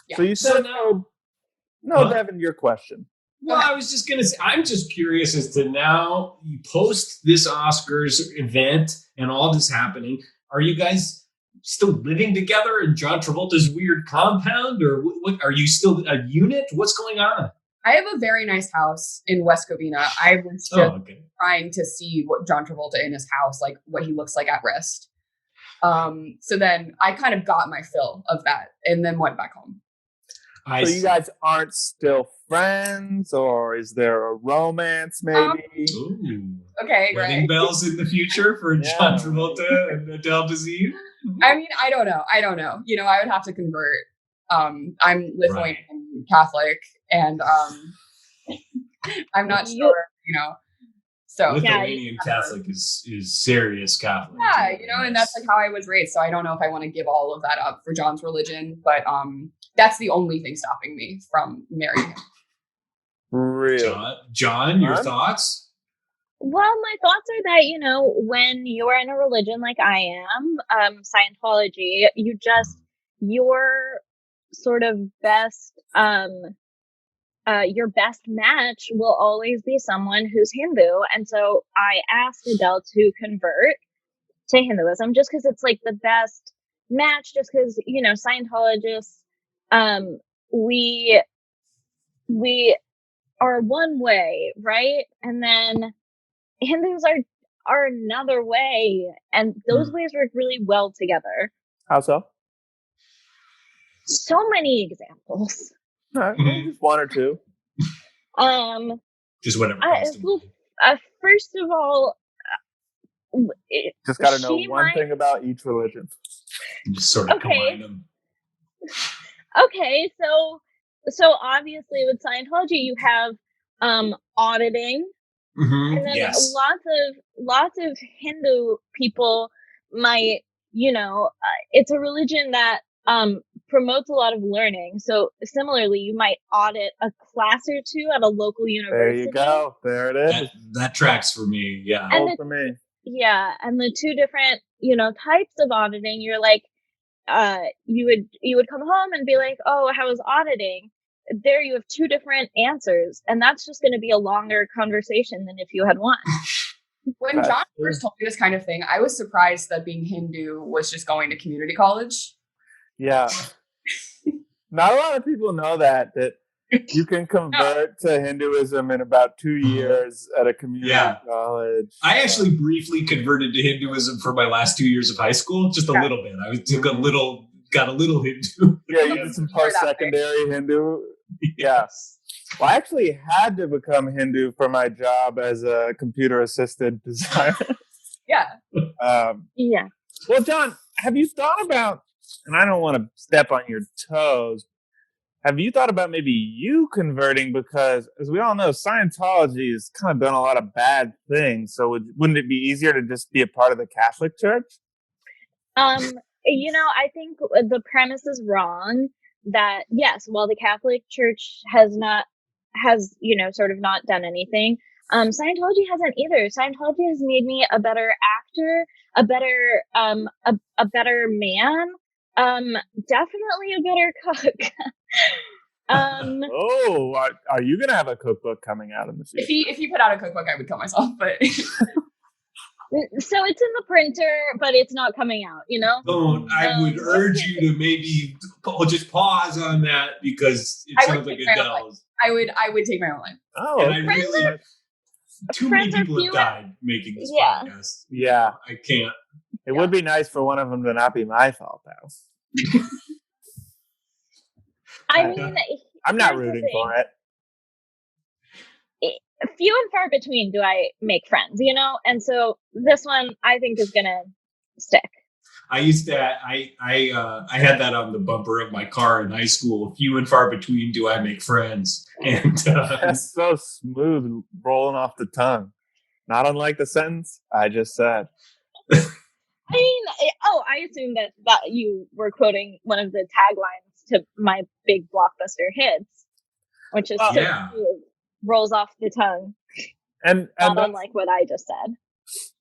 Yeah. So you said no, Devin, your question. Well, I was just going to say, I'm just curious as to now you post this Oscars event and all this happening. Are you guys still living together in John Travolta's weird compound, or what, are you still a unit? What's going on? I have a very nice house in West Covina. I was just trying to see what John Travolta in his house, like what he looks like at rest. So then I kind of got my fill of that and then went back home. So you guys aren't still friends, or is there a romance maybe? Okay, wedding bells in the future for John Travolta and Adele Dazeem? I mean, I don't know. You know, I would have to convert. I'm Lithuanian Catholic, and I'm not sure, you know. So Lithuanian Catholic is serious Catholic. Yeah, you know, and that's like how I was raised. So I don't know if I want to give all of that up for John's religion, but that's the only thing stopping me from marrying him. Really? John, your thoughts? Well, my thoughts are that, you know, when you're in a religion like I am, Scientology, your sort of best, your best match will always be someone who's Hindu. And so I asked Adele to convert to Hinduism just because it's like the best match, just because, you know, Scientologists, we are one way, right? And then Hindus are another way, and those ways work really well together. How so? So many examples. All right, just one or two. Just whatever comes to mind. First of all, just got to know one thing about each religion. Just sort of combine them. Okay, so obviously with Scientology you have auditing, and then lots of Hindu people might, you know, it's a religion that promotes a lot of learning. So similarly, you might audit a class or two at a local university. There you go. There it is. That tracks for me. Yeah. For me. Yeah, and the two different, you know, types of auditing, you're like, you would come home and be like, oh, how was auditing? There you have two different answers, and that's just going to be a longer conversation than if you had one. When John first told me this kind of thing, I was surprised that being Hindu was just going to community college. Yeah. Not a lot of people know that you can convert to Hinduism in about 2 years at a community college. I actually briefly converted to Hinduism for my last 2 years of high school, just a little bit. I got a little Hindu. Yeah, you did some post-secondary Hindu. Yeah. Well, I actually had to become Hindu for my job as a computer-assisted designer. Yeah. Well, John, have you thought about, and I don't want to step on your toes, have you thought about maybe you converting? Because, as we all know, Scientology has kind of done a lot of bad things. So wouldn't it be easier to just be a part of the Catholic Church? You know, I think the premise is wrong that, yes, while the Catholic Church has, you know, sort of not done anything, Scientology hasn't either. Scientology has made me a better actor, a better man, definitely a better cook. Are you going to have a cookbook coming out in the future? If he put out a cookbook, I would kill myself, but... So it's in the printer, but it's not coming out, you know? I would urge you to maybe just pause on that, because it sounds like Adele's. I would take my own life. Oh, and I really... Too many people have died making this podcast. Yeah. I can't. It would be nice for one of them to not be my fault, though. I mean... I'm not rooting for it. few and far between do I make friends, and so this one I think is gonna stick. I used to. I had that on the bumper of my car in high school. Few and far between do I make friends, and That's so smooth, rolling off the tongue. Not unlike the sentence I just said. I mean, I assume that you were quoting one of the taglines to my big blockbuster hits, which is rolls off the tongue, and not unlike what I just said.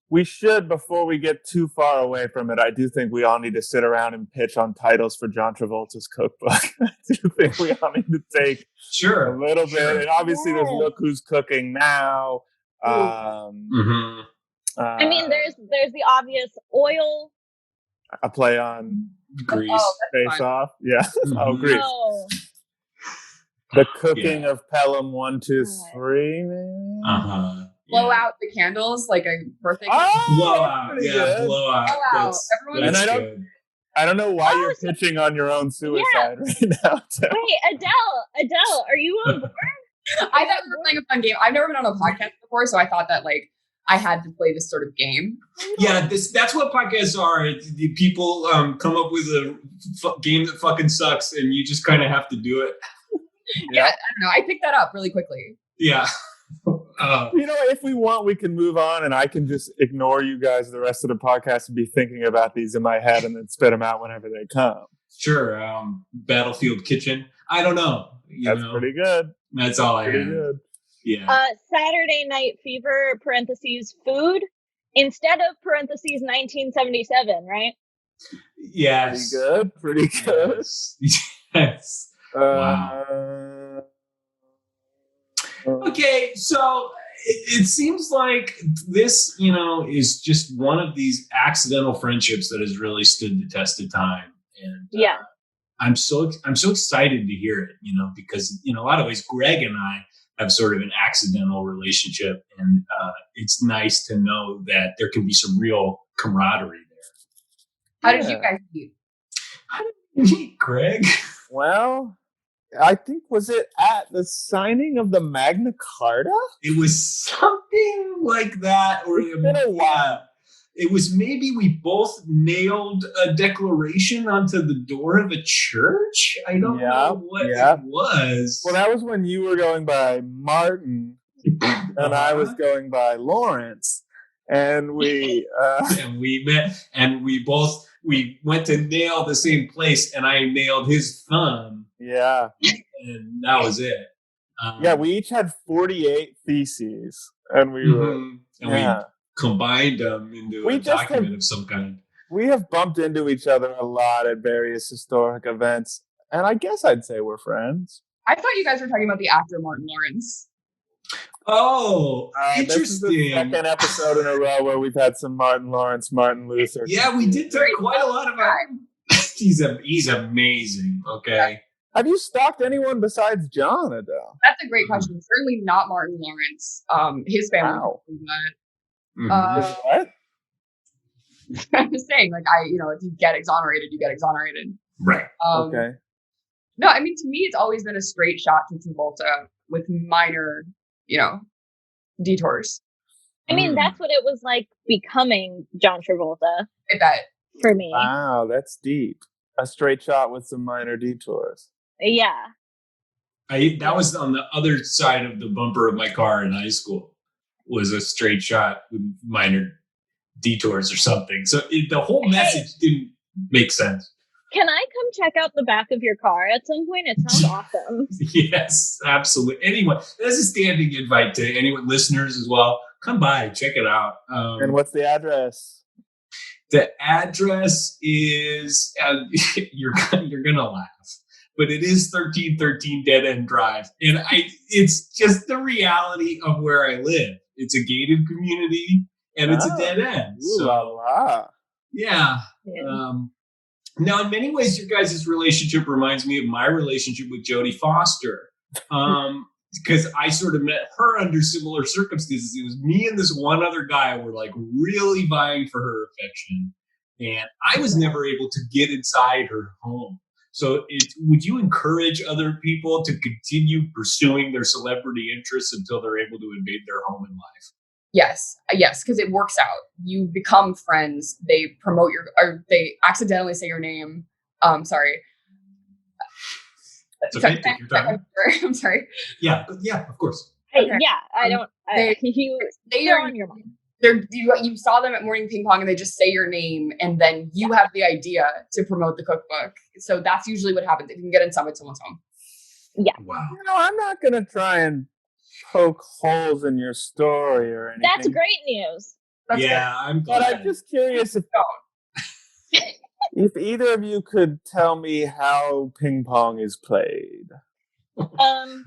We should, before we get too far away from it, I do think we all need to sit around and pitch on titles for John Travolta's cookbook. I do think we all need to take a little bit. And obviously, there's Look Who's Cooking Now. I mean, there's the obvious oil. A play on Grease. Face Off. Yeah. Mm-hmm. Grease. Oh. The Cooking of Pelham 1, 2, 3. Blow out the candles like a birthday. Blowout. Good. Blowout. And I don't know why you're pitching on your own suicide right now. Wait, Adele, are you on board? I thought we were playing a fun game. I've never been on a podcast before, so I thought that I had to play this sort of game. Yeah, that's what podcasts are. People come up with a game that fucking sucks, and you just kind of have to do it. Yeah, I don't know. I picked that up really quickly. Yeah. If we want, we can move on, and I can just ignore you guys the rest of the podcast and be thinking about these in my head and then spit them out whenever they come. Sure. Battlefield Kitchen. I don't know. That's pretty good. That's all I had. Good. Yeah. Saturday Night Fever, parentheses, food, instead of parentheses 1977, right? Yes. Pretty good. Yes. Wow. Okay, so it seems like this, is just one of these accidental friendships that has really stood the test of time. And I'm so excited to hear it, because in a lot of ways, Greg and I have sort of an accidental relationship, and it's nice to know that there can be some real camaraderie there. How did you guys meet? How did you meet, Greg? Well, I think, was it at the signing of the Magna Carta? It was something like that. Or it's been a while. It was maybe we both nailed a declaration onto the door of a church. I don't know what it was. Well, that was when you were going by Martin and I was going by Lawrence. And we and we met, and we went to nail the same place, and I nailed his thumb. Yeah. And that was it. We each had 48 theses, and we we combined them into a document of some kind. We have bumped into each other a lot at various historic events, and I guess I'd say we're friends. I thought you guys were talking about the actor Martin Lawrence. Oh, interesting. This is the second episode in a row where we've had some Martin Lawrence, Martin Luther. Yeah, we did talk quite a lot about him. He's amazing. Okay. Have you stalked anyone besides John, Adele? That's a great question. Certainly not Martin Lawrence. His family. What? I'm just saying, if you get exonerated, you get exonerated. Right. Okay. No, I mean, to me, it's always been a straight shot to Travolta with minor, detours. I mean, that's what it was like becoming John Travolta. I bet. For me. Wow, that's deep. A straight shot with some minor detours. Yeah. That was on the other side of the bumper of my car in high school. Was a straight shot with minor detours or something. So the whole message didn't make sense. Can I come check out the back of your car at some point? It sounds awesome. Yes, absolutely. Anyone, that's a standing invite to anyone, listeners as well. Come by, check it out. And what's the address? The address is, you're gonna laugh, but it is 1313 Dead End Drive, and it's just the reality of where I live. It's a gated community, and it's a dead end. Yeah. Now, in many ways, your guys' relationship reminds me of my relationship with Jodie Foster. Because I sort of met her under similar circumstances. It was me and this one other guy were really vying for her affection. And I was never able to get inside her home. So would you encourage other people to continue pursuing their celebrity interests until they're able to invade their home in life? Yes, because it works out. You become friends. They promote or they accidentally say your name. Sorry. It's okay. Take your time. I'm sorry. Yeah, of course. Okay. I don't. They're on your mind. You saw them at morning ping pong and they just say your name and then you have the idea to promote the cookbook. So that's usually what happens if you can get in someone's home. Yeah. Wow. I'm not gonna try and poke holes in your story or anything. That's great news. That's good. I'm glad. But I'm just curious if either of you could tell me how ping pong is played. Adele,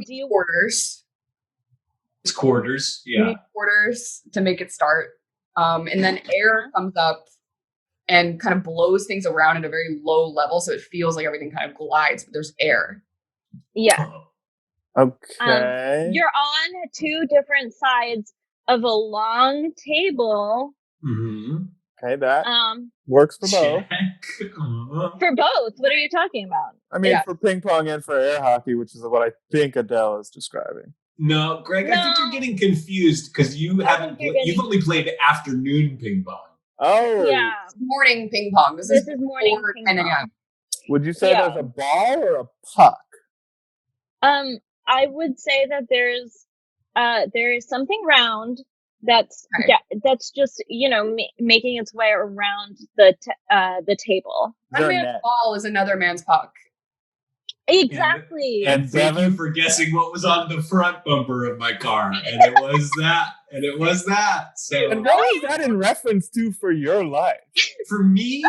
do you quarters? It's quarters, yeah. You need quarters to make it start. And then air comes up and kind of blows things around at a very low level. So it feels like everything kind of glides, but there's air. Yeah. Okay. You're on two different sides of a long table. Mm-hmm. Okay, that works for both. For both? What are you talking about? I mean, for ping pong and for air hockey, which is what I think Adele is describing. No, Greg, I think you're getting confused because you've only played afternoon ping pong. Oh. Yeah. Morning ping pong. This is morning ping 10 a.m. Would you say there's a ball or a puck? I would say that there is something round that's just making its way around the table. One man's ball is another man's puck. Exactly. And thank you for guessing what was on the front bumper of my car. And it was that. So, and what was that in reference to for your life? For me,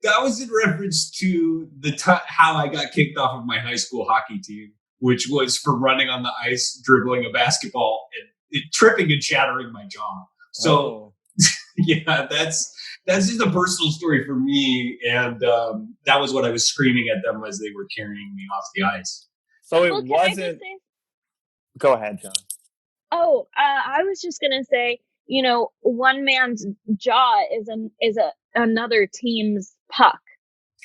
that was in reference to how I got kicked off of my high school hockey team, which was for running on the ice, dribbling a basketball, and tripping and shattering my jaw. So, yeah, that's just a personal story for me. And that was what I was screaming at them as they were carrying me off the ice. So it wasn't... Go ahead, John. I was just going to say, one man's jaw is another team's puck.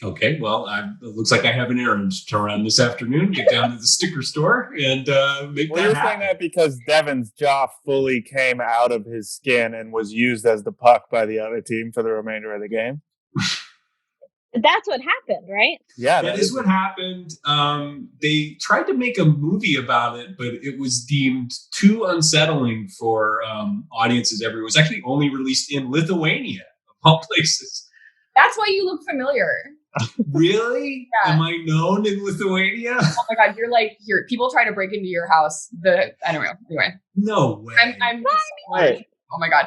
Okay, well, it looks like I have an errand to run this afternoon. Get down to the sticker store and make that happen. You're saying that because Devin's jaw fully came out of his skin and was used as the puck by the other team for the remainder of the game? That's what happened, right? Yeah, that is what happened. They tried to make a movie about it, but it was deemed too unsettling for audiences everywhere. It was actually only released in Lithuania, of all places. That's why you look familiar. Really? Yeah. Am I known in Lithuania? Oh my God, you're people try to break into your house. Anyway. No way. I'm oh my God.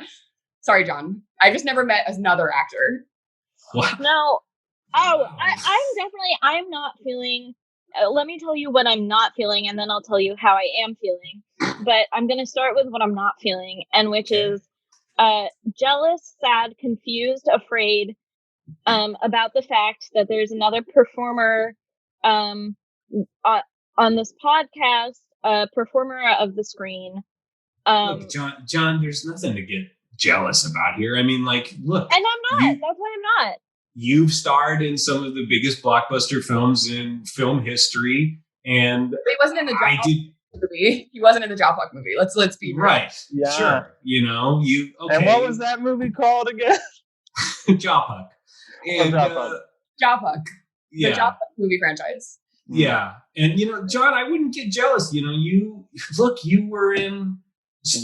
Sorry, John. I just never met another actor. What? No. I'm not feeling, let me tell you what I'm not feeling and then I'll tell you how I am feeling. But I'm going to start with what I'm not feeling, and which is jealous, sad, confused, afraid, about the fact that there's another performer on this podcast, performer of the screen. Look, John, there's nothing to get jealous about here. I mean, look. And I'm not. That's why I'm not. You've starred in some of the biggest blockbuster films in film history, and he wasn't in the movie. He wasn't in the Job Puck movie. Let's be real. Right. Yeah. Sure. Okay. And what was that movie called again? Job Puck. Job Puck. The Job Puck movie franchise. Yeah. And John, I wouldn't get jealous. You were in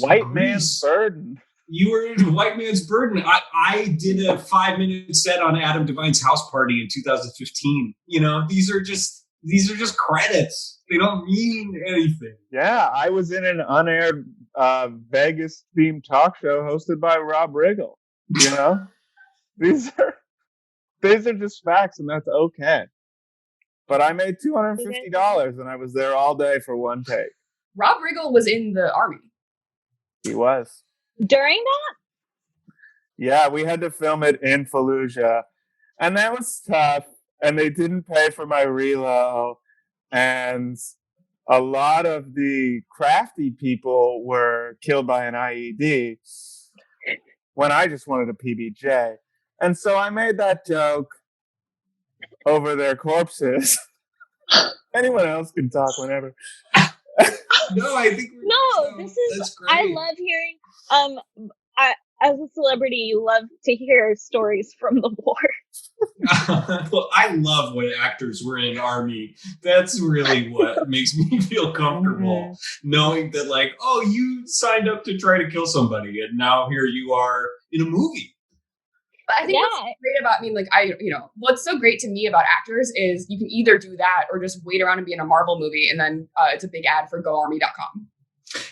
White Man's Burden. You were in White Man's Burden. I did a 5-minute set on Adam Devine's House Party in 2015. These are just credits. They don't mean anything. Yeah, I was in an unaired Vegas themed talk show hosted by Rob Riggle. These are just facts, and that's okay. But I made $250, and I was there all day for one take. Rob Riggle was in the Army. He was. During that? Yeah, we had to film it in Fallujah, and that was tough. And they didn't pay for my relo, and a lot of the crafty people were killed by an IED when I just wanted a PBJ. And so I made that joke, over their corpses. Anyone else can talk whenever. No, I think this is. that's great. I love hearing. As a celebrity, you love to hear stories from the war. Well, I love when actors were in Army. That's really what makes me feel comfortable, knowing that, like, oh, you signed up to try to kill somebody, and now here you are in a movie. But I think what's great about what's so great to me about actors is you can either do that or just wait around and be in a Marvel movie, and then it's a big ad for GoArmy.com.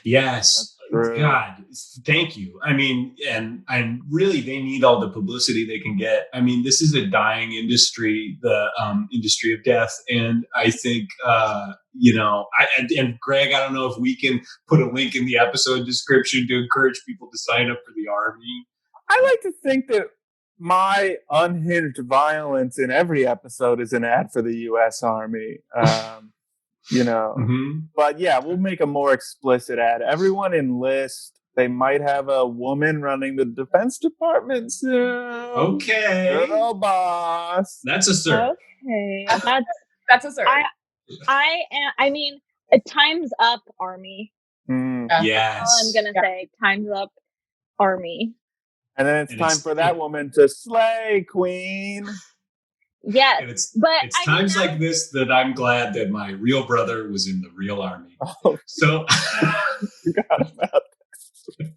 Yes. God, thank you. I mean, and really, they need all the publicity they can get. I mean, this is a dying industry, the industry of death. And I think, and Greg, I don't know if we can put a link in the episode description to encourage people to sign up for the Army. I like to think that my unhinged violence in every episode is an ad for the U.S. Army. But yeah, we'll make a more explicit ad. Everyone enlist. They might have a woman running the Defense Department soon. Okay. Girl boss. That's a sir. Okay. That's a sir. I mean, time's up, Army. Yes. That's all I'm going to say. Time's up, Army. And then it's time for that woman to slay, queen. Yes, and it's times like this that I'm glad that my real brother was in the real Army. Oh, so, forgot about that.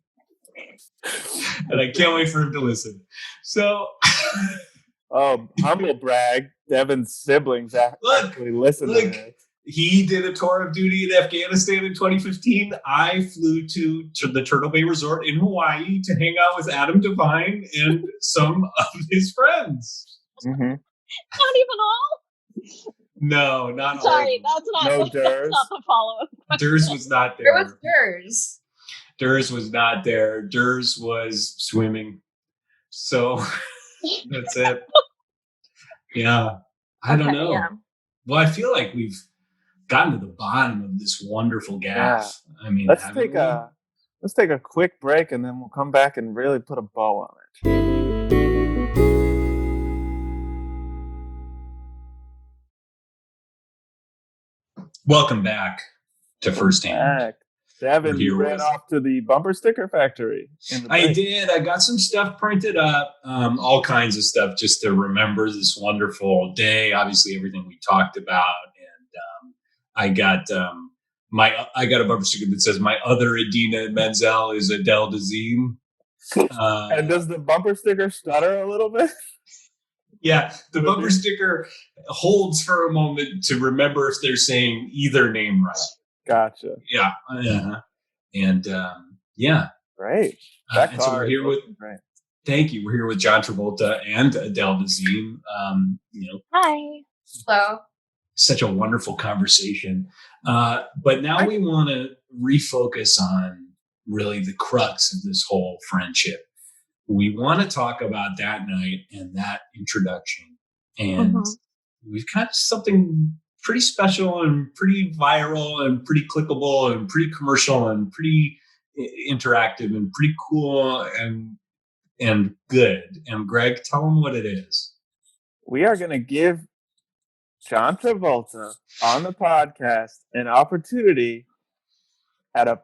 And I can't wait for him to listen. So, humble brag. Devin's siblings actually listen to this. He did a tour of duty in Afghanistan in 2015. I flew to the Turtle Bay Resort in Hawaii to hang out with Adam Devine and some of his friends. Mm-hmm. Not even all? No, not all. Sorry, that's not the follow-up. Durs was not there. Where was Durs? Durs was not there. Durs was swimming. So that's it. Yeah. I don't know. Yeah. Well, I feel like we've gotten to the bottom of this wonderful gas. Yeah. I mean, let's take a quick break and then we'll come back and really put a bow on it. Welcome back to Firsthand. Devin, you ran off to the bumper sticker factory. I did. I got some stuff printed up, all kinds of stuff just to remember this wonderful day. Obviously, everything we talked about, and I got a bumper sticker that says my other Idina Menzel is Adele Dazeem. And does the bumper sticker stutter a little bit? Yeah, the bumper sticker holds for a moment to remember if they're saying either name right. Gotcha. Yeah. And yeah. Great. And so we're here with. Thank you. We're here with John Travolta and Adele Dazeem. Hi. Hello. Such a wonderful conversation. But now we want to refocus on really the crux of this whole friendship. We want to talk about that night and that introduction. And we've got something pretty special and pretty viral and pretty clickable and pretty commercial and pretty interactive and pretty cool and good. And Greg, tell them what it is. We are going to give John Travolta on the podcast an opportunity at a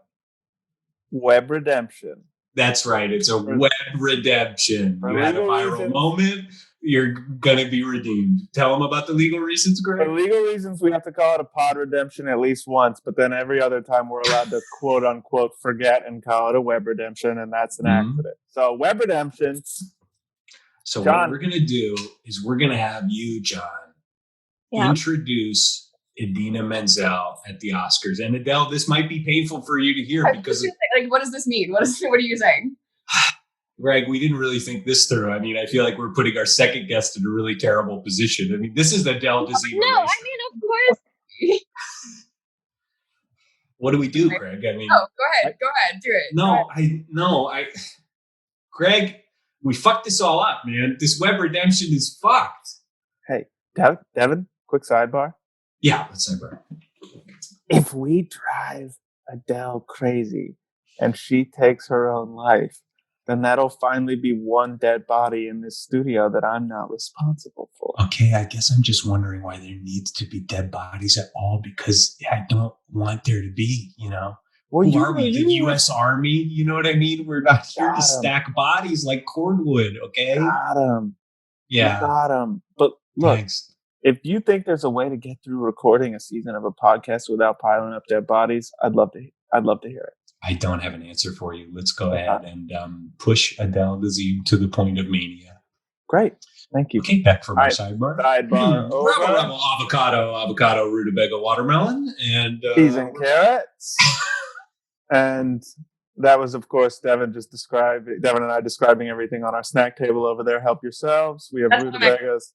web redemption. That's right. It's a web redemption. You had a viral moment. You're going to be redeemed. Tell them about the legal reasons, Greg. For legal reasons, we have to call it a pod redemption at least once, but then every other time we're allowed to quote unquote forget and call it a web redemption, and that's an accident. So web redemption. So John, what we're going to do is we're going to have you, John, introduce Idina Menzel at the Oscars. And Adele, this might be painful for you to hear because what does this mean? What are you saying? Greg, we didn't really think this through. I mean, I feel like we're putting our second guest in a really terrible position. I mean, this is Adele Dazeem. No, I mean, of course. What do we do, Greg? I mean, go ahead, do it. Greg, we fucked this all up, man. This web redemption is fucked. Hey, Devin, quick sidebar. Yeah, let's sidebar. If we drive Adele crazy and she takes her own life, then that'll finally be one dead body in this studio that I'm not responsible for. Okay, I guess I'm just wondering why there needs to be dead bodies at all, because I don't want there to be, Well, Who are we? The U.S. Army? You know what I mean? We're not here to stack bodies like cordwood, okay? Got him. Yeah. Got him. But look, Thanks. if you think there's a way to get through recording a season of a podcast without piling up dead bodies, I'd love to hear it. I don't have an answer for you. Let's go ahead and push Adele Dazeem to the point of mania. Great. Thank you. Okay, back from our sidebar. Sidebar over. Rebel, avocado, rutabaga, watermelon, and peas and carrots. And that was, of course, Devin and I describing everything on our snack table over there. Help yourselves. We have rutabagas.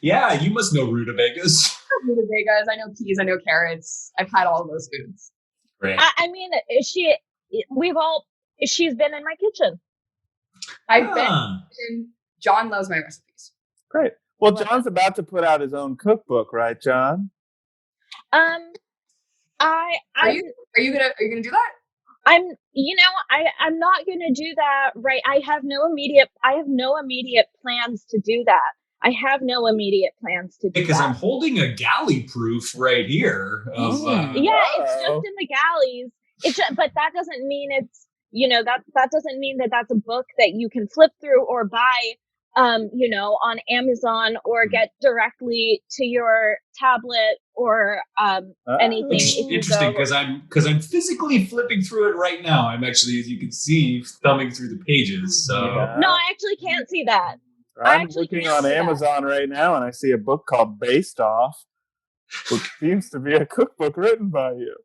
Yeah, you must know rutabagas. Rutabagas. I know peas. I know carrots. I've had all of those foods. Right. I mean, she's been in my kitchen. I've been. John loves my recipes. Great. Well, John's about to put out his own cookbook, right, John? Are you gonna do that? I'm not gonna do that. Right. I have no immediate plans to do that. Because I'm holding a galley proof right here. It's just in the galleys. But that doesn't mean it's, that doesn't mean that that's a book that you can flip through or buy, on Amazon or get directly to your tablet or anything. Interesting, because I'm physically flipping through it right now. I'm actually, as you can see, thumbing through the pages. So no, I actually can't see that. I'm looking on Amazon right now, and I see a book called Based Off, which seems to be a cookbook written by you.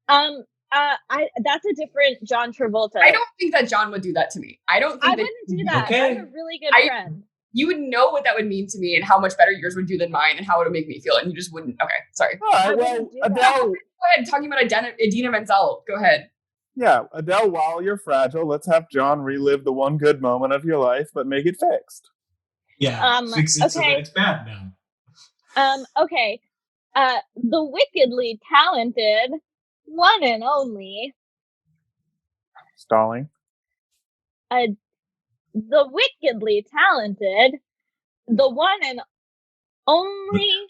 That's a different John Travolta. I don't think that John would do that to me. I wouldn't do that. Okay. I'm a really good friend. You would know what that would mean to me and how much better yours would do than mine and how it would make me feel, and you just wouldn't. Okay, sorry. All right, well, Adele. Go ahead, talking about Idina Menzel. Go ahead. Yeah, Adele, while you're fragile, let's have John relive the one good moment of your life, but make it fixed. Yeah, fix it so that it's bad now. Okay. The wickedly talented one and only. Stalling. The wickedly talented, the one and only.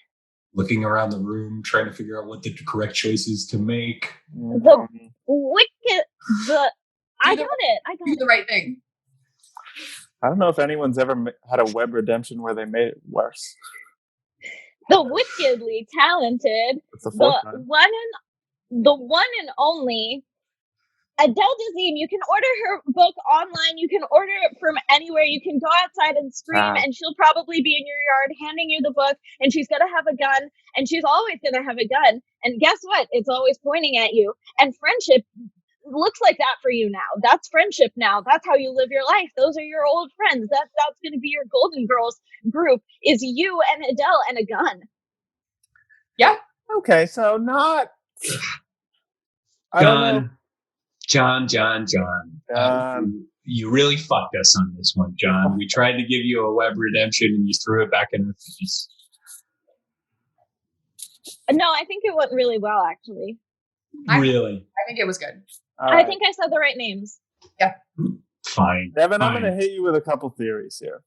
Looking around the room, trying to figure out what the correct choice is to make. The wicked. I got it. Do the right thing. I don't know if anyone's ever had a web redemption where they made it worse. The wickedly talented, the one and only Adele Dazeem. You can order her book online. You can order it from anywhere. You can go outside and scream, and she'll probably be in your yard handing you the book, and she's gonna have a gun, and she's always gonna have a gun. And guess what? It's always pointing at you. And friendship looks like that for you now. That's friendship now. That's how you live your life. Those are your old friends. That's going to be your Golden Girls group, is you and Adele and a gun. Yeah. Okay, so not... John. You really fucked us on this one, John. We tried to give you a web redemption and you threw it back in our face. No, I think it went really well, actually. Really? I think it was good. I think I said the right names. Yeah. Fine. Devin, I'm going to hit you with a couple theories here.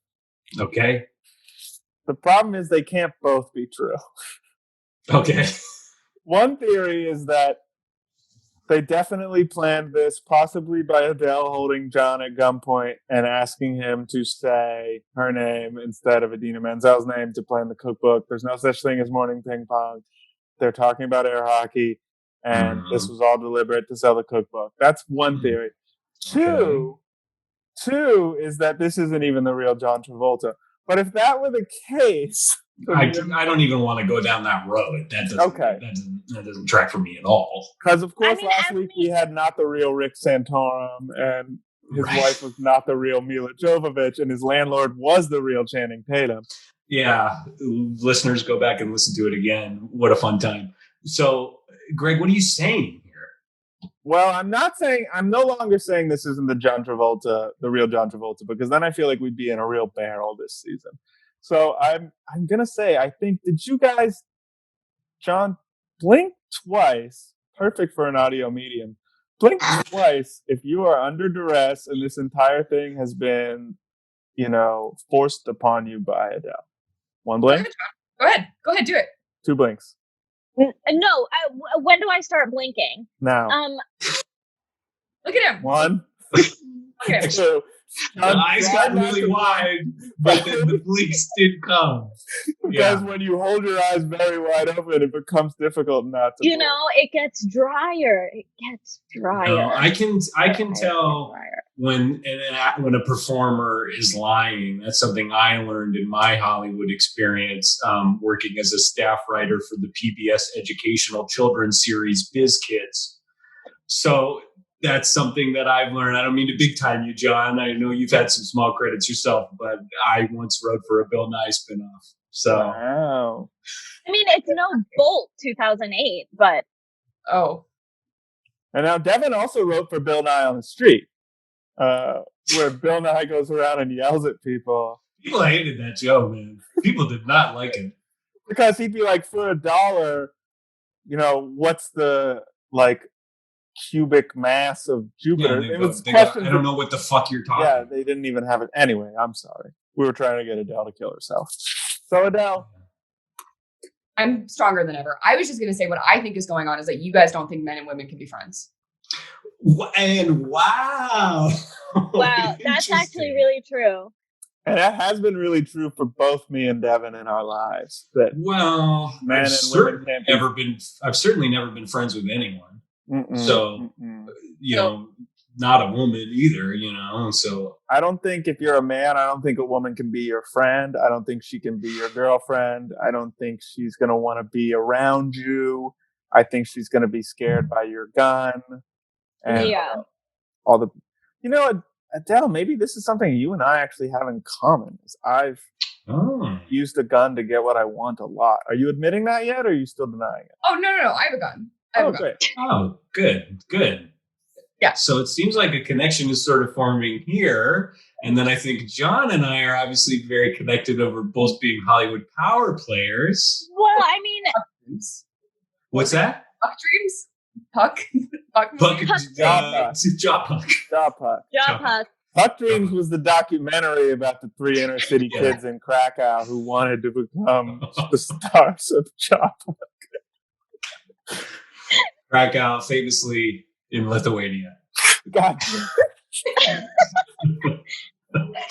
Okay. The problem is they can't both be true. Okay. One theory is that they definitely planned this, possibly by Adele holding John at gunpoint and asking him to say her name instead of Idina Menzel's name to play in the cookbook. There's no such thing as morning ping pong. They're talking about air hockey, and this was all deliberate to sell the cookbook. That's one theory. Two is that this isn't even the real John Travolta. But if that were the case... I don't even want to go down that road. That doesn't track for me at all. Because, of course, last week we had not the real Rick Santorum, and his wife was not the real Mila Jovovich, and his landlord was the real Channing Tatum. Yeah, listeners, go back and listen to it again. What a fun time. So, Greg, what are you saying here? Well, I'm no longer saying this isn't the real John Travolta, because then I feel like we'd be in a real barrel this season. So I'm going to say, I think, did you guys, John, blink twice, perfect for an audio medium, Blink twice if you are under duress and this entire thing has been, forced upon you by Adele. One blink. Go ahead, do it. 2 blinks. No, when do I start blinking? Now. Look at him. 1. Okay. 2. The eyes got really wide, but then the blinks did come. Because when you hold your eyes very wide open, it becomes difficult not to. It gets drier. No, I can tell when a performer is lying. That's something I learned in my Hollywood experience, working as a staff writer for the PBS educational children's series Biz Kids. So that's something that I've learned. I don't mean to big time you, John. I know you've had some small credits yourself, but I once wrote for a Bill Nye spinoff. So, wow. I mean, it's no Bolt 2008, but and now Devin also wrote for Bill Nye on the Street, where Bill Nye goes around and yells at people. People hated that show, man. People did not like it because he'd be like, for $1, what's the cubic mass of Jupiter? I don't know what the fuck you're talking about. Yeah, they didn't even have it. Anyway, I'm sorry. We were trying to get Adele to kill herself. So Adele. I'm stronger than ever. I was just going to say what I think is going on is that you guys don't think men and women can be friends. And wow. Wow, that's actually really true. And that has been really true for both me and Devin in our lives. That men and women can't be. I've certainly never been friends with anyone. So, not a woman either, so. I don't think if you're a man, I don't think a woman can be your friend. I don't think she can be your girlfriend. I don't think she's going to want to be around you. I think she's going to be scared by your gun. And all the, Adele, maybe this is something you and I actually have in common. Is I've used a gun to get what I want a lot. Are you admitting that yet, or are you still denying it? Oh, no. I have a gun. Great. Oh, good. Yeah. So it seems like a connection is sort of forming here. And then I think John and I are obviously very connected over both being Hollywood power players. Well, I mean... What's that? Puck dreams? Puck? Jaw Puck. Puck Dreams was the documentary about the 3 inner city kids in Krakow who wanted to become the stars of Jaw Puck. Krakow, famously in Lithuania. God.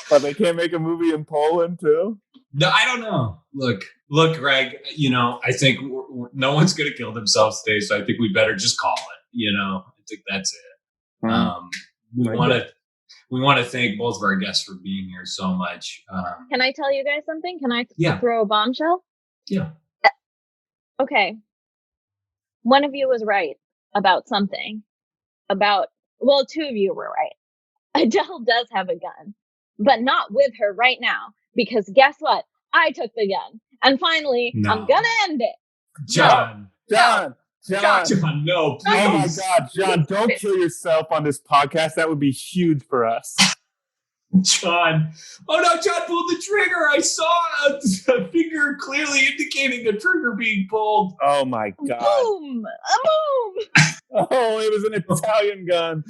But they can't make a movie in Poland too? No, I don't know. Look, Greg, I think no one's going to kill themselves today, so I think we better just call it. I think that's it. We want to thank both of our guests for being here so much. Can I tell you guys something? Can I throw a bombshell? Yeah. Okay. One of you was right about something. Two of you were right. Adele does have a gun, but not with her right now. Because guess what? I took the gun. And finally, I'm going to end it. John, no, please. Oh my God, John, don't kill yourself on this podcast. That would be huge for us. John. Oh no, John pulled the trigger. I saw a finger clearly indicating a trigger being pulled. Oh my God. Boom! A boom! Oh, it was an Italian gun.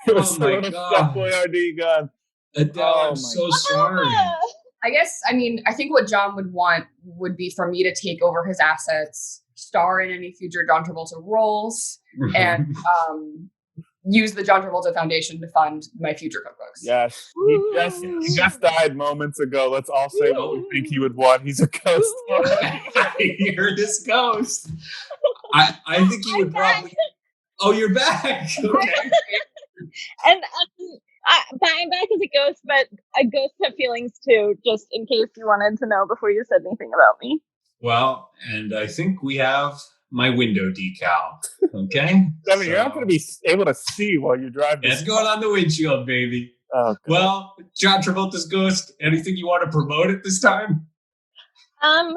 It was a Chef Boyardee gun. Adele, I'm so sorry. I guess, I think what John would want would be for me to take over his assets, star in any future John Travolta roles, and use the John Travolta Foundation to fund my future cookbooks. Yes. He just died moments ago. Let's all say what we think he would want. He's a ghost. I hear this ghost. I think he would probably... Oh, you're back. Okay. And I'm back as a ghost, but a ghost have feelings too, just in case you wanted to know before you said anything about me. Well, and I think we have my window decal. Okay? Devin, you're not going to be able to see while you drive. It's going on the windshield, baby. Oh, God. Well, John Travolta's Ghost, anything you want to promote at this time? I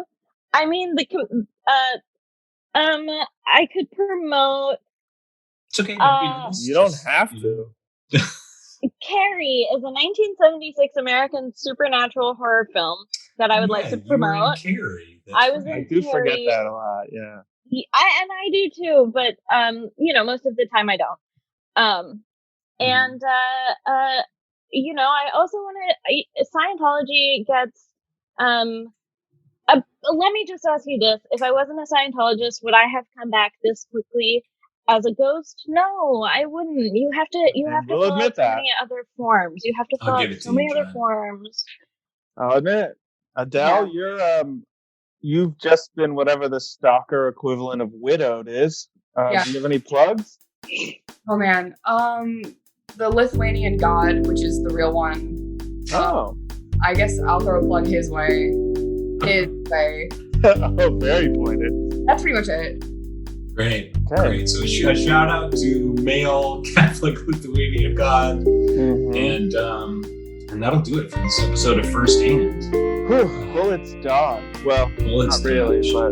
could promote. It's okay. You don't have to. Carrie is a 1976 American supernatural horror film that I would like to promote. Carrie. I do forget that a lot. Yeah. I do too, but most of the time I don't. And you know, I also want to. Scientology gets. Let me just ask you this: if I wasn't a Scientologist, would I have come back this quickly as a ghost? No, I wouldn't. You have to. You have to We'll fill out admit so that. many other forms. You have to fill I'll out give it so to many you, other John. forms. I'll admit. Adele, you've just been whatever the stalker equivalent of widowed is. Yeah. Do you have any plugs? Oh man, the Lithuanian god, which is the real one. Oh. I guess I'll throw a plug his way. Oh, very pointed. That's pretty much it. Great. Okay. Great. So a shout out to male Catholic Lithuanian God. Mm-hmm. And that'll do it for this episode of First Hand. Bullets dog. Well, Bullets not really, dodged. but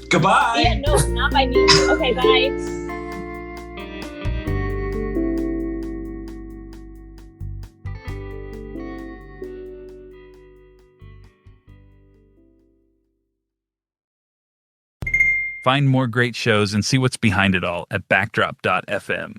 Goodbye. Yeah, no, not by me. Okay, bye. Find more great shows and see what's behind it all at backdrop.fm.